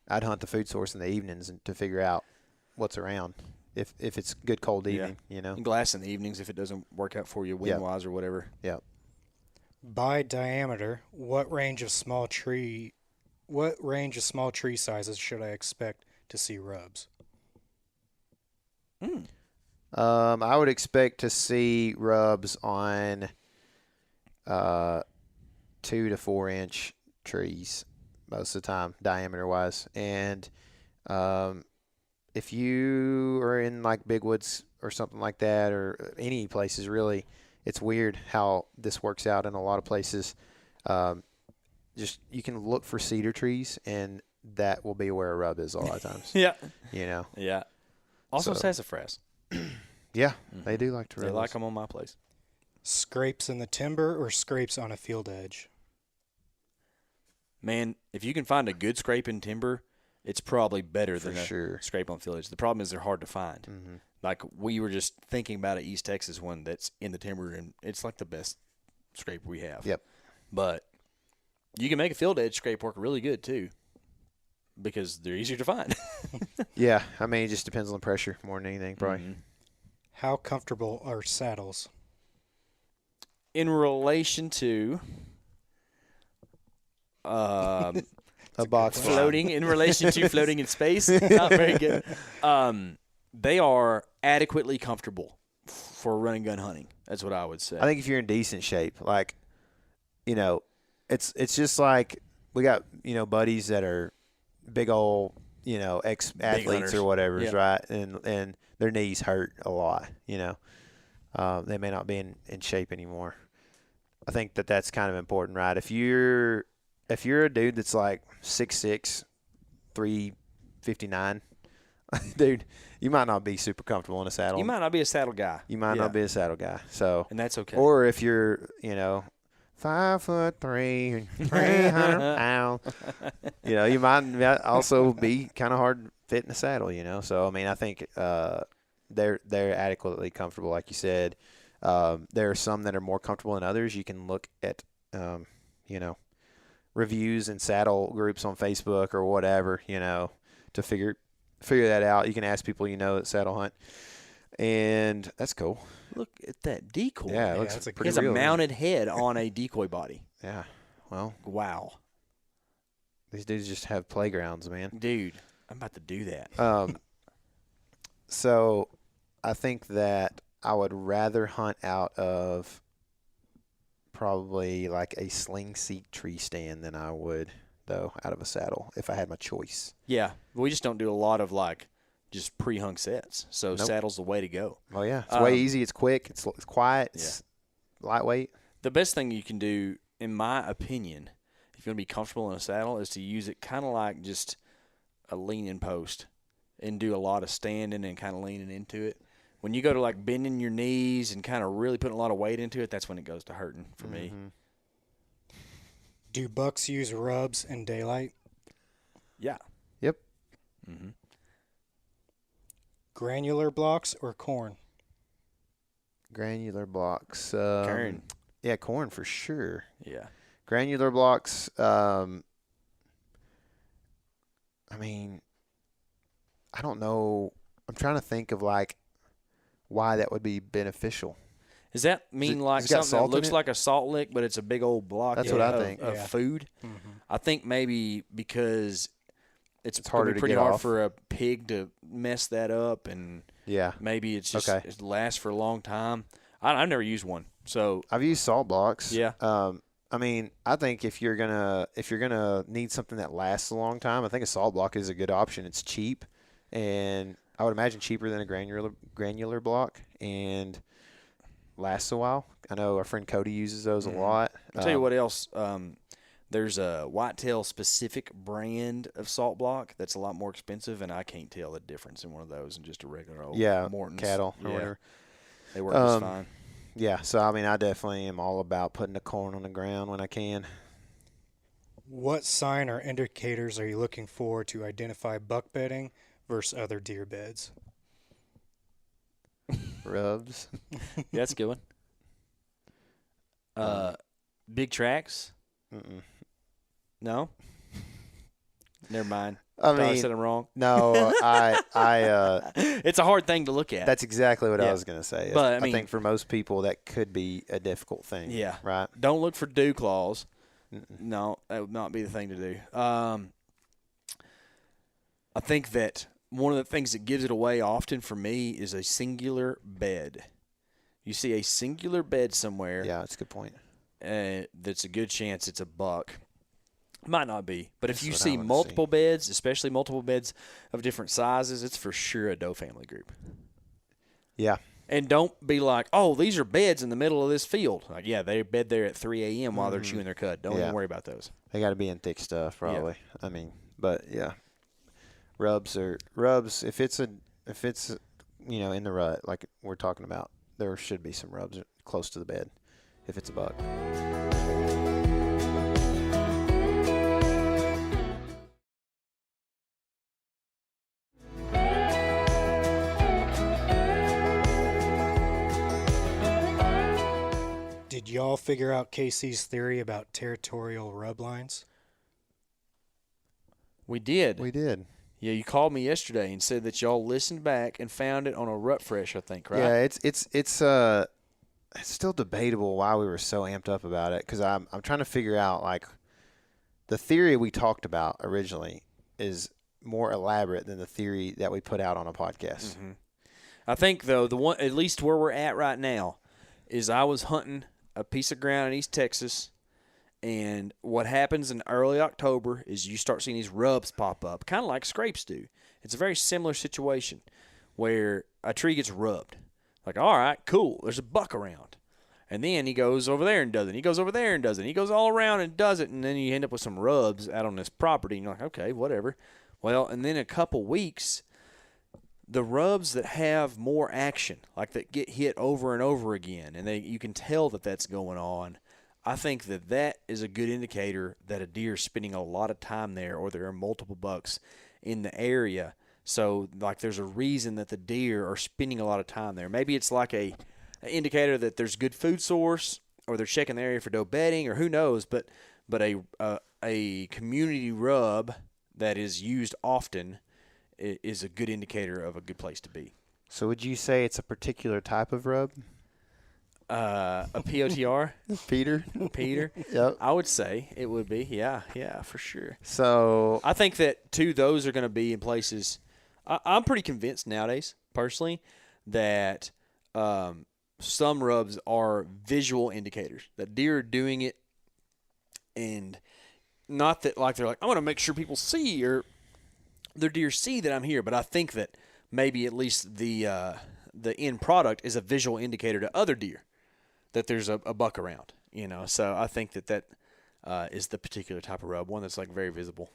I'd hunt the food source in the evenings to figure out what's around. If it's good cold evening, Glass in the evenings if it doesn't work out for you wind-wise or whatever. Yeah. By diameter, what range of small tree sizes should I expect to see rubs? I would expect to see rubs on 2 to 4 inch trees most of the time, diameter wise. And if you are in like big woods or something like that, or any places really, it's weird how this works out in a lot of places. Just you can look for cedar trees, and that will be where a rub is a lot of times. Yeah. Yeah. Also So- sassafras. Yeah, they do like to rub. They like them on my place. Scrapes in the timber or scrapes on a field edge? Man, if you can find a good scrape in timber, it's probably better For than a sure. scrape on field edge. The problem is they're hard to find. Mm-hmm. Like we were just thinking about an East Texas one that's in the timber, and it's like the best scrape we have. Yep. But you can make a field edge scrape work really good too, because they're easier to find. Yeah, I mean, it just depends on the pressure more than anything, probably. Mhm. How comfortable are saddles? In relation to A box floating, in relation to floating in space, not very good. They are adequately comfortable for running gun hunting. That's what I would say. I think if you're in decent shape, like, it's just like we got, buddies that are big old, ex-athletes hunters. or whatever, Yeah. right? And their knees hurt a lot, They may not be in shape anymore. I think that's kind of important, right? If you're a dude that's like 6'6", 359, dude, you might not be super comfortable in a saddle. You might not be a saddle guy. You might not be a saddle guy. So, And that's okay. or if you're, 5'3", 300 pounds, you might also be kind of hard fit in a saddle, So, I mean, I think they're adequately comfortable, like you said. There are some that are more comfortable than others. You can look at, reviews and saddle groups on Facebook or whatever, to figure that out. You can ask people that saddle hunt, and that's cool. Look at that decoy. Yeah, it looks that's a He pretty has a real. mounted head on a decoy body. Yeah, well, Wow. these dudes just have playgrounds, man. Dude, I'm about to do that. So I think that I would rather hunt out of probably like a sling seat tree stand than I would, though, out of a saddle if I had my choice. Yeah. We just don't do a lot of just pre-hung sets. So Nope. saddle's the way to go. Oh, yeah. It's way easy. It's quick. It's quiet. It's lightweight. The best thing you can do, in my opinion, if you're going to be comfortable in a saddle, is to use it kind of like just a leaning post and do a lot of standing and kind of leaning into it. When you go to bending your knees and kind of really putting a lot of weight into it, that's when it goes to hurting for me. Do bucks use rubs in daylight? Yeah. Yep. Mm-hmm. Granular blocks or corn? Granular blocks. Corn. Yeah, corn for sure. Yeah. Granular blocks, I mean, I don't know. I'm trying to think of why that would be beneficial. Does that mean has it got something that salt in looks it? like a salt lick, but it's a big old block That's of, what I think. of Yeah. food? Mm-hmm. I think maybe because it's harder gonna be to pretty get hard off. for a pig to mess that up, and Yeah. maybe it's just Okay. it lasts for a long time. I've never used one, so I've used salt blocks. Yeah. I mean, I think if you're gonna need something that lasts a long time, I think a salt block is a good option. It's cheap, and I would imagine cheaper than a granular block, and lasts a while. I know our friend Cody uses those a lot. I'll tell you what else. There's a whitetail specific brand of salt block that's a lot more expensive, and I can't tell the difference in one of those and just a regular old Yeah, Morton's. cattle or Yeah. whatever. They work just fine. Yeah, so I mean, I definitely am all about putting the corn on the ground when I can. What sign or indicators are you looking for to identify buck bedding versus other deer beds? Rubs. Yeah, that's a good one. Big tracks? Mm-mm. No? Never mind. I Thought I mean, said I'm wrong. no, It's a hard thing to look at. that's exactly what Yeah. I was going to say. But, I I mean- think for most people that could be a difficult thing. Yeah. Right? Don't look for dew claws. Mm-mm. No, that would not be the thing to do. I think that one of the things that gives it away often for me is a singular bed. You see a singular bed somewhere, Yeah, that's a good point. that's a good chance it's a buck. Might not be, but if That's you what I see wanna multiple beds, especially multiple beds of different sizes, it's for sure a doe family group. Yeah. And don't be like, oh, these are beds in the middle of this field. Like, yeah, they bed there at 3 a.m. while they're chewing their cud. Don't Yeah. even worry about those. They got to be in thick stuff, probably. I mean, but yeah, rubs. If it's in the rut like we're talking about, there should be some rubs close to the bed. If it's a buck. Did y'all figure out KC's theory about territorial rub lines? We did. We did. Yeah, you called me yesterday and said that y'all listened back and found it on a rut fresh, I think, right? Yeah, it's still debatable why we were so amped up about it, because I'm trying to figure out, like, the theory we talked about originally is more elaborate than the theory that we put out on a podcast. Mm-hmm. I think, though, the one, at least where we're at right now, is I was hunting a piece of ground in East Texas, and what happens in early October is you start seeing these rubs pop up, kind of like scrapes do. It's a very similar situation where a tree gets rubbed. Like, all right, cool, there's a buck around. And then he goes over there and does it. He goes over there and does it. He goes all around and does it, and then you end up with some rubs out on this property, and you're like, okay, whatever. Well, and then in a couple weeks, the rubs that have more action, like that get hit over and over again, and you can tell that that's going on, I think that is a good indicator that a deer is spending a lot of time there, or there are multiple bucks in the area. So, like, there's a reason that the deer are spending a lot of time there. Maybe it's like an indicator that there's good food source, or they're checking the area for doe bedding, or who knows. But a community rub that is used often is a good indicator of a good place to be. So would you say it's a particular type of rub? A POTR? Peter? Peter? Yep. I would say it would be. Yeah, for sure. So I think that, too, those are going to be in places. I'm pretty convinced nowadays, personally, that some rubs are visual indicators, that deer are doing it, and not that, like, they're like, I want to make sure people see, or their deer see that I'm here, but I think that maybe at least the end product is a visual indicator to other deer that there's a buck around, So I think that is the particular type of rub, one that's, like, very visible.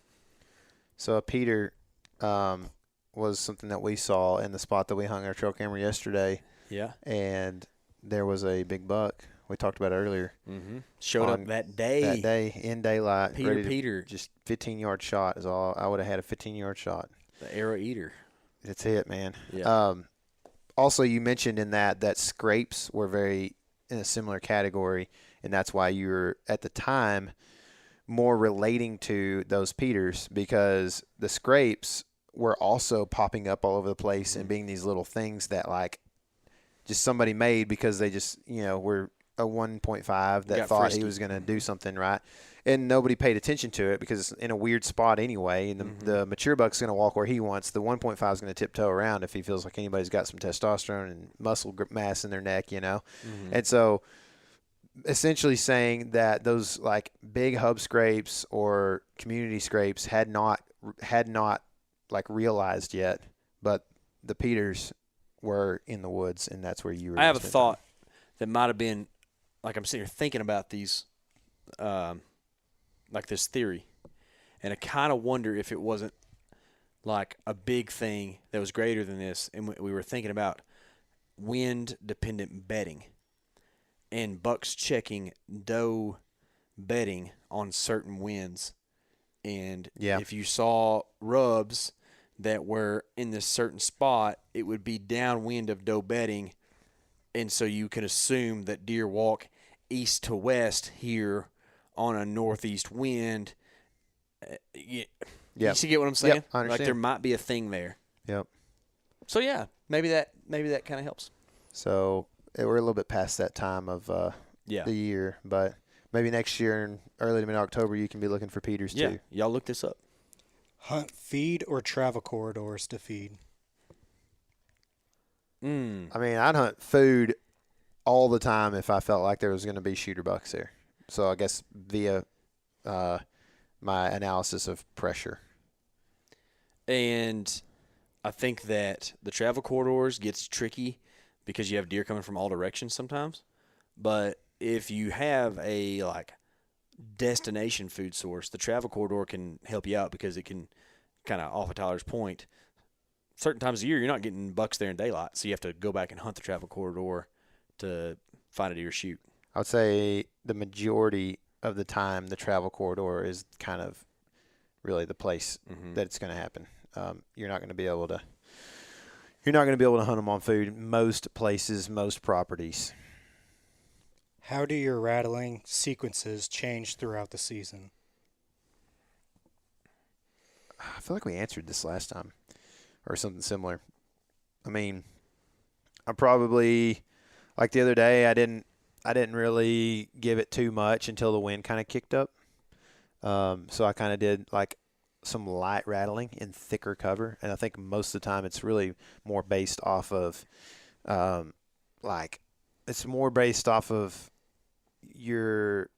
So a Peter was something that we saw in the spot that we hung our trail camera yesterday. Yeah. And there was a big buck. We talked about it earlier. Mm-hmm. Showed up that day. In daylight. Peter. Just 15-yard shot is all. I would have had a 15-yard shot. The arrow eater. That's it, man. Yeah. Also, you mentioned in that scrapes were very in a similar category, and that's why you were, at the time, more relating to those Peters, because the scrapes were also popping up all over the place and being these little things that, like, just somebody made because they just, were a 1.5 that thought frisky. he was going to do something right. And nobody paid attention to it because it's in a weird spot anyway. And the mature buck's going to walk where he wants. The 1.5 is going to tiptoe around if he feels like anybody's got some testosterone and muscle mass in their neck, And so essentially saying that those, like, big hub scrapes or community scrapes had not like realized yet, but the Peters were in the woods, and that's where you were. I have a thought that might have been, like, I'm sitting here thinking about these, like, this theory, and I kind of wonder if it wasn't, like, a big thing that was greater than this, and we were thinking about wind-dependent bedding, and bucks checking doe bedding on certain winds. And if you saw rubs that were in this certain spot, it would be downwind of doe bedding, and so you can assume that deer walk east to west here on a northeast wind. You see, get what I'm saying? Yep, I understand. Like there might be a thing there. Yep. So yeah, maybe that kind of helps. So we're a little bit past that time of the year, but maybe next year in early to mid-October you can be looking for Peters too. Y'all look this up. Hunt feed or travel corridors to feed? I mean, I'd hunt food all the time if I felt like there was going to be shooter bucks there. So I guess via my analysis of pressure. And I think that the travel corridors gets tricky because you have deer coming from all directions sometimes. But if you have a destination food source, the travel corridor can help you out because it can kind of, off of Tyler's point, certain times of year you're not getting bucks there in daylight, so you have to go back and hunt the travel corridor to find a deer shoot. I would say the majority of the time the travel corridor is kind of really the place that it's going to happen. You're not going to be able to hunt them on food most places, most properties. How do your rattling sequences change throughout the season? I feel like we answered this last time or something similar. I mean, I probably, like the other day, I didn't really give it too much until the wind kind of kicked up. So I kind of did like some light rattling in thicker cover, and I think most of the time it's really more based off of your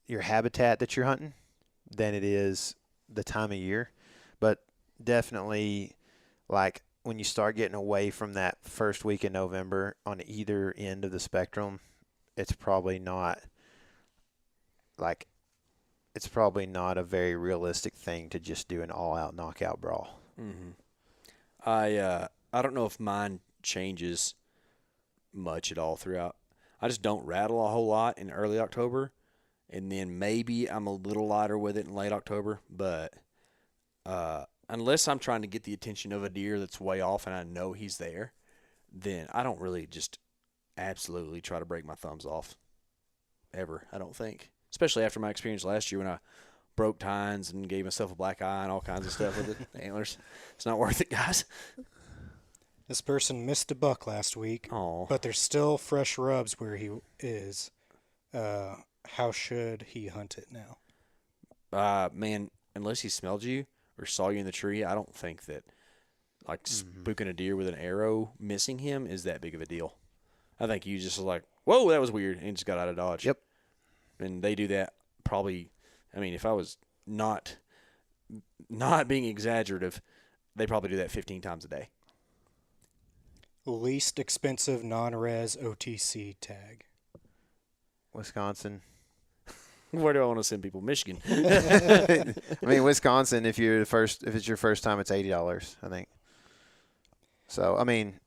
habitat that you're hunting than it is the time of year. But definitely, like when you start getting away from that first week in November on either end of the spectrum, it's probably not a very realistic thing to just do an all-out knockout brawl. I don't know if mine changes much at all throughout. I just don't rattle a whole lot in early October, and then maybe I'm a little lighter with it in late October. But unless I'm trying to get the attention of a deer that's way off and I know he's there, then I don't really just absolutely try to break my thumbs off ever, I don't think. Especially after my experience last year when I broke tines and gave myself a black eye and all kinds of stuff with the antlers. It's not worth it, guys. This person missed a buck last week, Oh, but there's still fresh rubs where he is. How should he hunt it now? man, unless he smelled you or saw you in the tree, I don't think that spooking a deer with an arrow, missing him is that big of a deal. I think you just was like, whoa, that was weird, and just got out of dodge. Yep. And they do that probably. I mean, if I was not being exaggerative, they probably do that 15 times a day. Least expensive non-res OTC tag. Wisconsin. Where do I want to send people? Michigan. I mean, Wisconsin. If it's your first time, it's $80, I think. So I mean,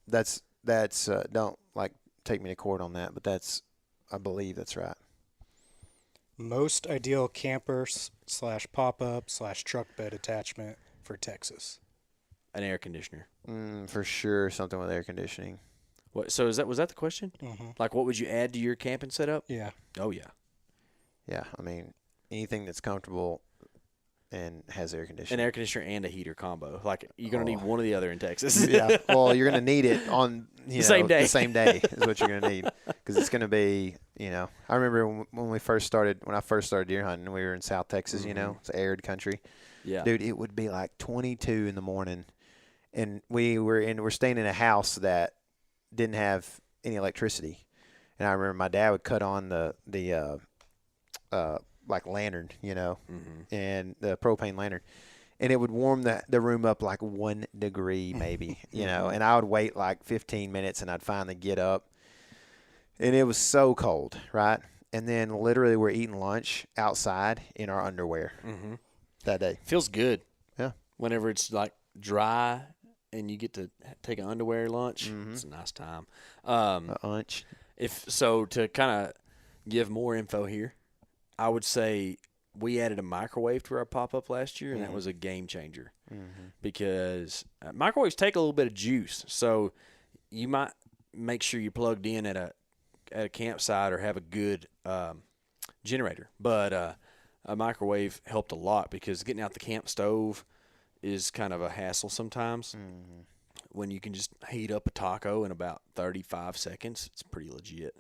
that's don't take me to court on that, but I believe that's right. Most ideal camper / pop-up / truck bed attachment for Texas. An air conditioner. For sure, something with air conditioning. What? So was that the question? Mm-hmm. Like, what would you add to your camping setup? Yeah. Oh yeah. Yeah, I mean, anything that's comfortable and has air conditioning. An air conditioner and a heater combo. Like, you're going to need one or the other in Texas. Yeah. Well, you're going to need it on the same day. The same day is what you're going to need, because it's going to be, I remember when I first started deer hunting, we were in South Texas, it's arid country. Yeah. Dude, it would be like 22 in the morning, and we're staying in a house that didn't have any electricity. And I remember my dad would cut on the lantern, and the propane lantern, and it would warm the room up like 1 degree maybe, and I would wait like 15 minutes and I'd finally get up, and it was so cold, right? And then literally we're eating lunch outside in our underwear that day. Feels good. Yeah. Whenever it's like dry and you get to take an underwear lunch. Mhm. It's a nice time. Lunch. To kind of give more info here, I would say we added a microwave to our pop-up last year, and that was a game changer because microwaves take a little bit of juice. So you might make sure you're plugged in at a campsite or have a good generator. But a microwave helped a lot because getting out the camp stove is kind of a hassle sometimes. When you can just heat up a taco in about 35 seconds, it's pretty legit.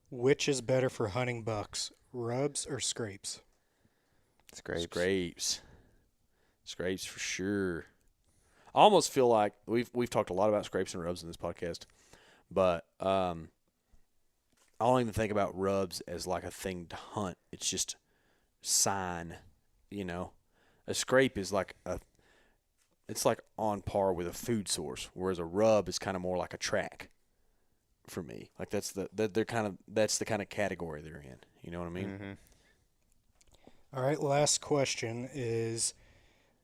Which is better for hunting bucks, rubs or scrapes? Scrapes for sure. I almost feel like we've talked a lot about scrapes and rubs in this podcast, but I don't even think about rubs as like a thing to hunt. It's just sign, you know. A scrape is it's like on par with a food source, whereas a rub is kind of more like a track for me. Like that's the kind of category they're in. You know what I mean? All right, last question is,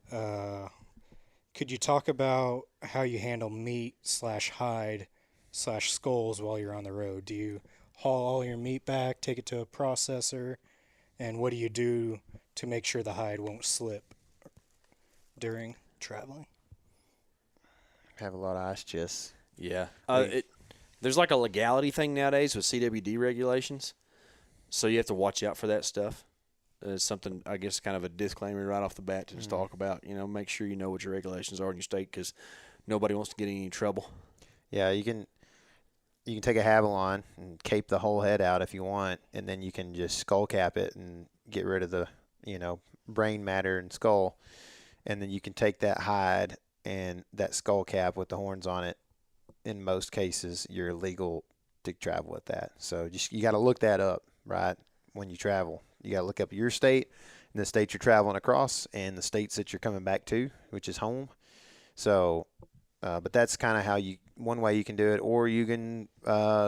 could you talk about how you handle meat/hide/skulls while you're on the road? Do you haul all your meat back, take it to a processor, and what do you do to make sure the hide won't slip during traveling? Have a lot of ice chests. Yeah. There's like a legality thing nowadays with CWD regulations, so you have to watch out for that stuff. It's something, I guess, kind of a disclaimer right off the bat to just talk about. You know, make sure you know what your regulations are in your state because nobody wants to get in any trouble. Yeah, you can take a Havalon and cape the whole head out if you want, and then you can just skull cap it and get rid of the, brain matter and skull. And then you can take that hide and that skull cap with the horns on it. In most cases, you're legal to travel with that. So you got to look that up, right, when you travel. You got to look up your state and the state you're traveling across and the states that you're coming back to, which is home. So, but that's kind of one way you can do it, or you can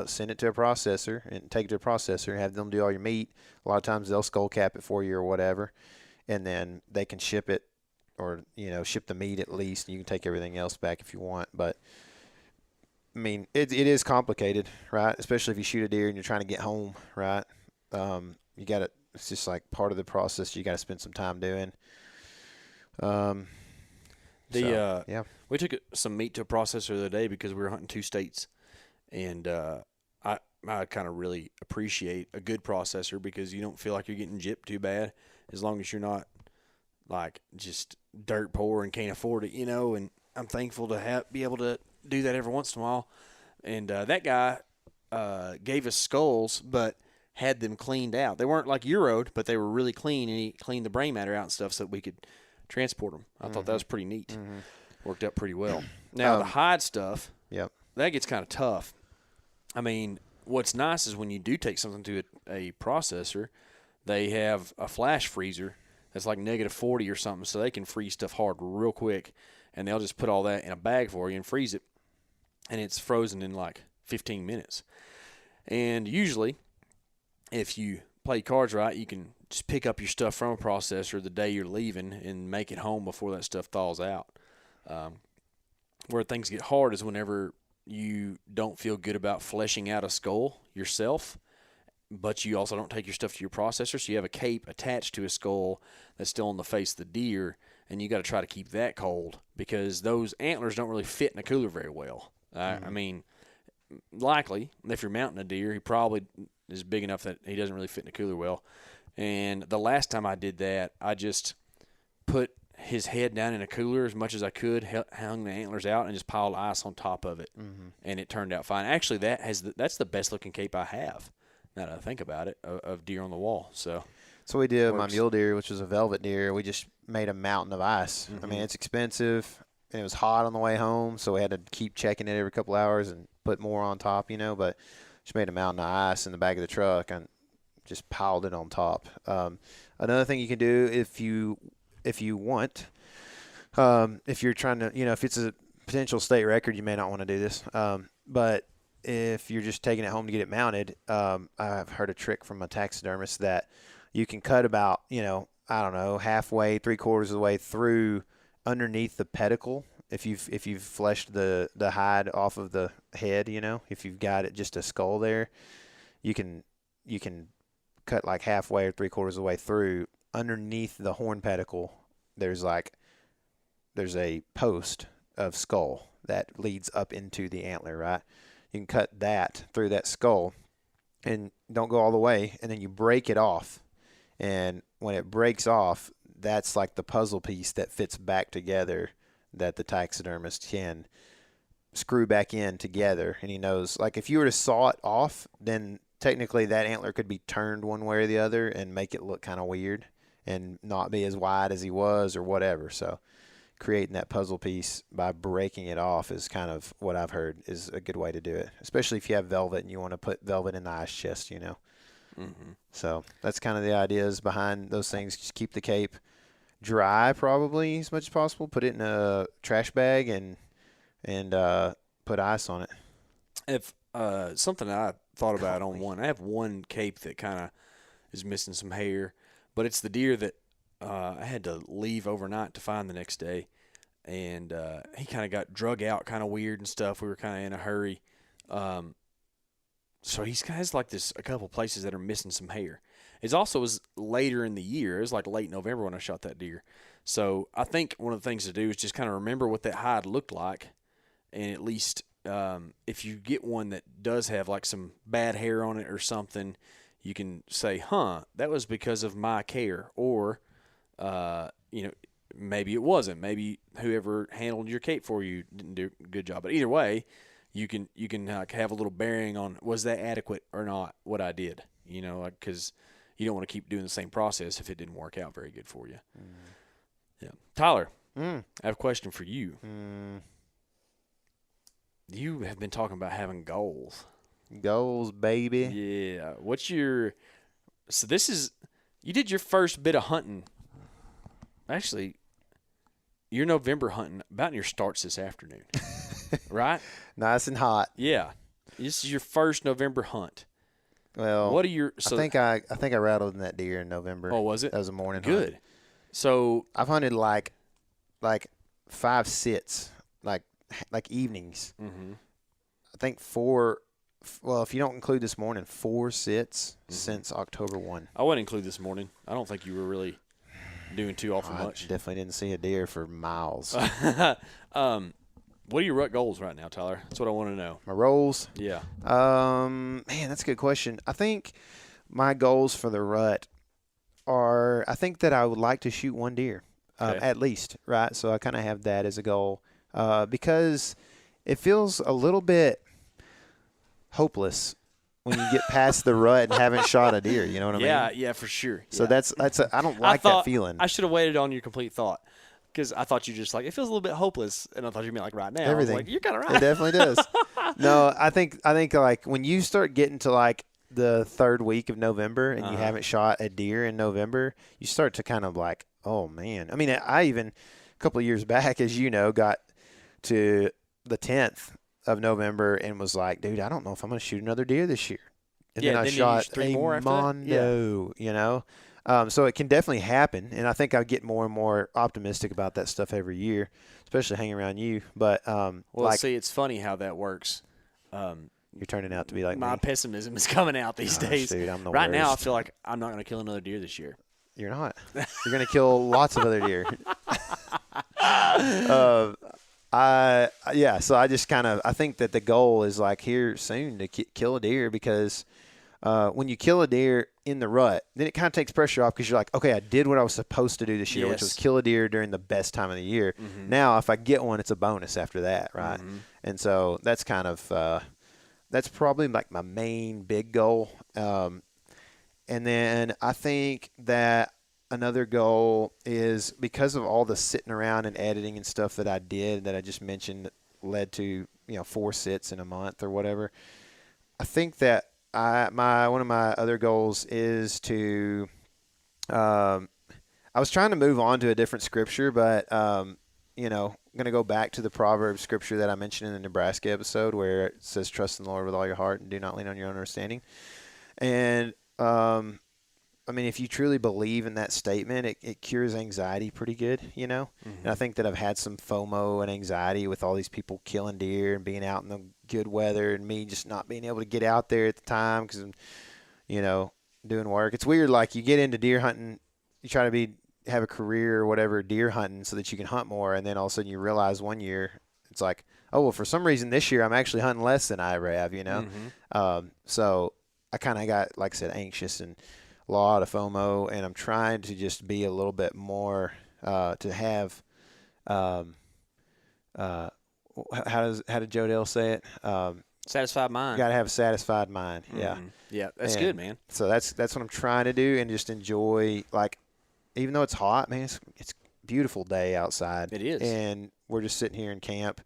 send it to a processor and take it to a processor and have them do all your meat. A lot of times they'll skull cap it for you or whatever, and then they can ship it or, ship the meat at least. You can take everything else back if you want. But, I mean, it is complicated, right, especially if you shoot a deer and you're trying to get home, right? You got to. It's just like part of the process you got to spend some time doing. We took some meat to a processor the other day because we were hunting 2 states, and I kind of really appreciate a good processor because you don't feel like you're getting gypped too bad as long as you're not like just dirt poor and can't afford it, And I'm thankful to be able to do that every once in a while. And that guy gave us skulls, but had them cleaned out. They weren't like Euroed, but they were really clean, and he cleaned the brain matter out and stuff so that we could transport them. I thought that was pretty neat. Worked out pretty well. Now, the hide stuff, that gets kind of tough. I mean, what's nice is when you do take something to a processor, they have a flash freezer that's like -40 or something, so they can freeze stuff hard real quick, and they'll just put all that in a bag for you and freeze it, and it's frozen in like 15 minutes. And usually, if you play cards right, you can just pick up your stuff from a processor the day you're leaving and make it home before that stuff thaws out. Where things get hard is whenever you don't feel good about fleshing out a skull yourself, but you also don't take your stuff to your processor, so you have a cape attached to a skull that's still on the face of the deer, and you got to try to keep that cold because those antlers don't really fit in a cooler very well. I mean, likely, if you're mounting a deer, he probably is big enough that he doesn't really fit in a cooler well. And the last time I did that, I just put his head down in a cooler as much as I could, hung the antlers out, and just piled ice on top of it. And it turned out fine. Actually, that's the best looking cape I have, now that I think about it, of deer on the wall. So we did my mule deer, which was a velvet deer. We just made a mountain of ice. I mean, it's expensive, and it was hot on the way home, so we had to keep checking it every couple hours and put more on top, but just made a mountain of ice in the back of the truck and just piled it on top. Another thing you can do if you want, if you're trying to, if it's a potential state record, you may not want to do this. But if you're just taking it home to get it mounted, I've heard a trick from a taxidermist that you can cut about, halfway, 3/4 of the way through underneath the pedicle if you've fleshed the hide off of the head, if you've got it just a skull there, you can cut like halfway or 3/4 of the way through. Underneath the horn pedicle, there's a post of skull that leads up into the antler, right? You can cut that through that skull and don't go all the way, and then you break it off. And when it breaks off, that's like the puzzle piece that fits back together that the taxidermist can screw back in together. And he knows, like, if you were to saw it off, then technically that antler could be turned one way or the other and make it look kind of weird and not be as wide as he was or whatever. So creating that puzzle piece by breaking it off is kind of what I've heard is a good way to do it, especially if you have velvet and you want to put velvet in the ice chest, Mm-hmm. So that's kind of the ideas behind those things. Just keep the cape dry probably as much as possible. Put it in a trash bag and put ice on it. If something I thought about on one, I have one cape that kind of is missing some hair, but it's the deer that I had to leave overnight to find the next day, and he kind of got drug out kind of weird and stuff. We were kind of in a hurry. So he's has like a couple places that are missing some hair. It also was later in the year. It was like late November when I shot that deer. So I think one of the things to do is just kind of remember what that hide looked like, and at least if you get one that does have like some bad hair on it or something, you can say, that was because of my care, or maybe it wasn't. Maybe whoever handled your cape for you didn't do a good job. But either way, you can have a little bearing on, was that adequate or not, what I did, because you don't want to keep doing the same process if it didn't work out very good for you. Yeah. Tyler, I have a question for you. You have been talking about having goals. Goals, baby. Yeah. So this is, you did your first bit of hunting. Actually, your November hunting about in your starts this afternoon, right? Nice and hot. Yeah. This is your first November hunt. Well, what are your? I think I rattled in that deer in November. Oh, was it? That was a morning Good. hunt. So I've hunted like 5 sits, like evenings. Mm-hmm. I think 4. Well, if you don't include this morning, 4 sits since October 1. I wouldn't include this morning. I don't think you were really doing too awful much. Definitely didn't see a deer for miles. What are your rut goals right now, Tyler? That's what I want to know. My rolls? Yeah. Man, that's a good question. I think my goals for the rut are, I think that I would like to shoot 1 deer, at least, right? So I kind of have that as a goal because it feels a little bit hopeless when you get past the rut and haven't shot a deer. You know what I mean? Yeah, for sure. So yeah. I don't like that feeling. I should have waited on your complete thought, because I thought you just like, it feels a little bit hopeless, and I thought you meant like right now. Everything. I was like, you're kind of right. It definitely does. No, I think like when you start getting to like the 3rd week of November and you haven't shot a deer in November, you start to kind of like, oh man. I mean, I even a couple of years back, as you know, got to the 10th of November and was like, dude, I don't know if I'm going to shoot another deer this year. And then I shot 3 more after mondo, so it can definitely happen. And I think I get more and more optimistic about that stuff every year, especially hanging around you. But, see, it's funny how that works. You're turning out to be like my me. pessimism is coming out these days. Dude, I'm the right worst. Now, I feel like I'm not going to kill another deer this year. You're not. You're going to kill lots of other deer. So I just I think that the goal is like here soon to kill a deer, because when you kill a deer in the rut, then it kind of takes pressure off, because you're like, okay, I did what I was supposed to do this year, which was kill a deer during the best time of the year. Mm-hmm. Now, if I get one, it's a bonus after that, right? Mm-hmm. And so that's kind of that's probably like my main big goal. And then I think that another goal is, because of all the sitting around and editing and stuff that I did that I just mentioned that led to 4 sits in a month or whatever. I think that one of my other goals is to I was trying to move on to a different scripture, but I'm going to go back to the Proverbs scripture that I mentioned in the Nebraska episode, where it says, trust in the Lord with all your heart and do not lean on your own understanding. And I mean, if you truly believe in that statement, it cures anxiety pretty good, you know? And I think that I've had some FOMO and anxiety with all these people killing deer and being out in the good weather and me just not being able to get out there at the time because I'm, you know, doing work. It's weird. Like you get into deer hunting, you try to have a career or whatever deer hunting so that you can hunt more. And then all of a sudden you realize one year it's like, oh, well, for some reason this year I'm actually hunting less than I ever have, you know? So I kind of got, like I said, anxious and a lot of FOMO, and I'm trying to just be a little bit more to have how did Joe Dale say it? Satisfied mind. You got to have a satisfied mind. Yeah. Yeah, that's good, man. So that's what I'm trying to do, and just enjoy, like, even though it's hot, man, it's a beautiful day outside. It is. And we're just sitting here in camp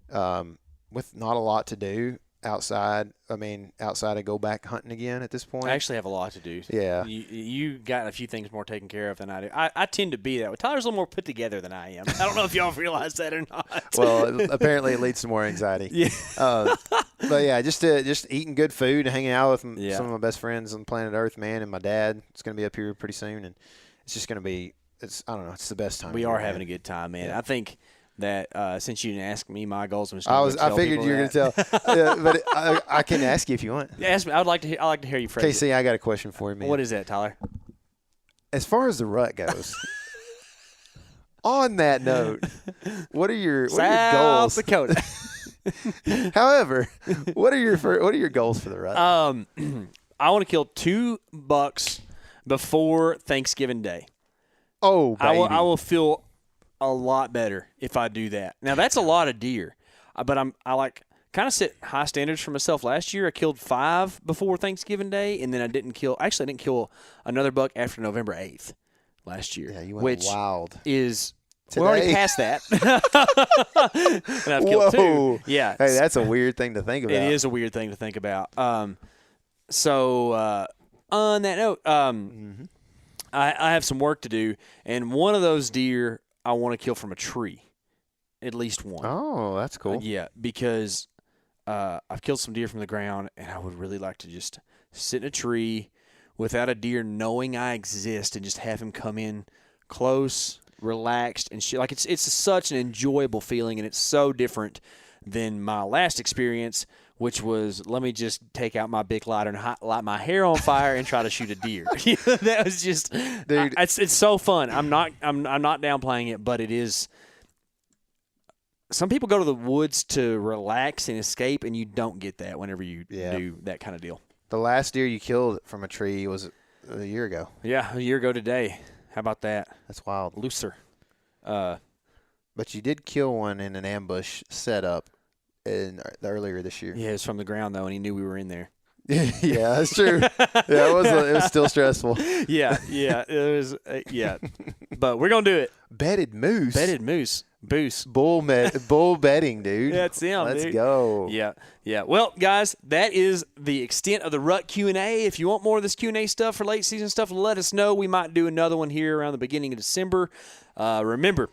with not a lot to do outside. I mean, outside I go back hunting again at this point. I actually have a lot to do. Yeah. You got a few things more taken care of than I do. I tend to be that way. Tyler's a little more put together than I am. I don't know if y'all realize that or not. Well, apparently it leads to more anxiety. Yeah. But yeah, just eating good food and hanging out with some of my best friends on planet Earth, man, and my dad. It's going to be up here pretty soon, and it's just going to be, I don't know, it's the best time. We are having a good time, man. Yeah. I think that since you didn't ask me my goals, I figured you were going to tell. Yeah, but I can ask you if you want. Yeah, ask me. I'd like to hear you phrase KC, I got a question for you, man. What is that, Tyler? As far as the rut goes, on that note, what are your goals? South Dakota. However, what are your goals for the rut? I want to kill 2 bucks before Thanksgiving Day. Oh, baby. I will feel a lot better if I do that. Now that's a lot of deer, but I like kind of set high standards for myself. Last year I killed 5 before Thanksgiving Day, and then I didn't kill another buck after November 8th last year. Yeah, you went which wild. Is Today. We're already past that. And I've killed 2. Yeah. Hey, that's a weird thing to think about. It is a weird thing to think about. So on that note, I have some work to do, and one of those deer I want to kill from a tree, at least one. Oh, that's cool. Yeah, because I've killed some deer from the ground, and I would really like to just sit in a tree without a deer knowing I exist and just have him come in close, relaxed, and shit. Like it's such an enjoyable feeling, and it's so different than my last experience, which was, let me just take out my big lighter and light my hair on fire and try to shoot a deer. That was just, dude. It's so fun. I'm not downplaying it, but it is. Some people go to the woods to relax and escape, and you don't get that whenever you do that kind of deal. The last deer you killed from a tree was a year ago. Yeah, a year ago today. How about that? That's wild. Looser. But you did kill one in an ambush setup earlier this year. Yeah, it was from the ground, though, and he knew we were in there. Yeah, that's true. Yeah, it was still stressful. Yeah, it was. But we're gonna do it. Bedded moose. Boost. Bull bedding, dude. That's him. Let's go. Yeah. Well, guys, that is the extent of the rut Q&A. If you want more of this Q&A stuff for late season stuff, let us know. We might do another one here around the beginning of December. Remember,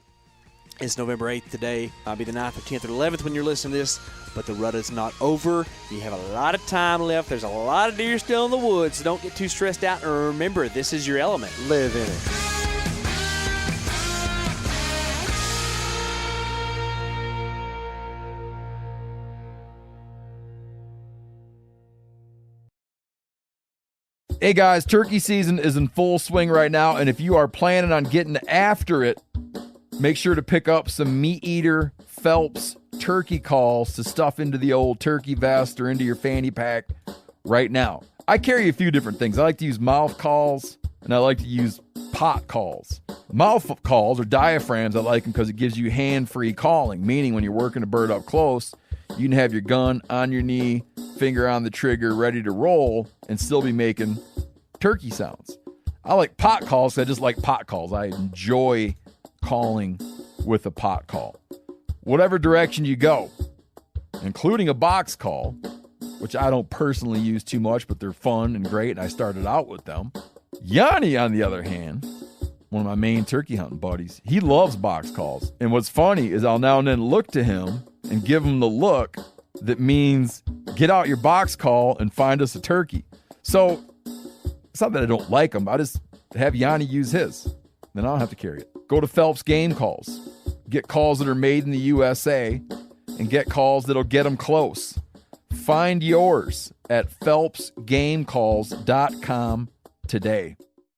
it's November 8th today. I'll be the 9th or 10th or 11th when you're listening to this, but the rut is not over. You have a lot of time left. There's a lot of deer still in the woods, so don't get too stressed out. And remember, this is your element. Live in it. Hey guys, turkey season is in full swing right now, and if you are planning on getting after it, make sure to pick up some Meat Eater Phelps turkey calls to stuff into the old turkey vest or into your fanny pack right now. I carry a few different things. I like to use mouth calls, and I like to use pot calls. Mouth calls or diaphragms, I like them because it gives you hand-free calling, meaning when you're working a bird up close, you can have your gun on your knee, finger on the trigger, ready to roll, and still be making turkey sounds. I like pot calls. I just like pot calls. I enjoy calling with a pot call. Whatever direction you go, including a box call, which I don't personally use too much, but they're fun and great, and I started out with them. Yanni, on the other hand, one of my main turkey hunting buddies, he loves box calls. And what's funny is I'll now and then look to him and give him the look that means get out your box call and find us a turkey. So It's not that I don't like them. I just have Yanni use his. Then I don't have to carry it. Go to Phelps Game Calls. Get calls that are made in the USA and get calls that'll get them close. Find yours at phelpsgamecalls.com today.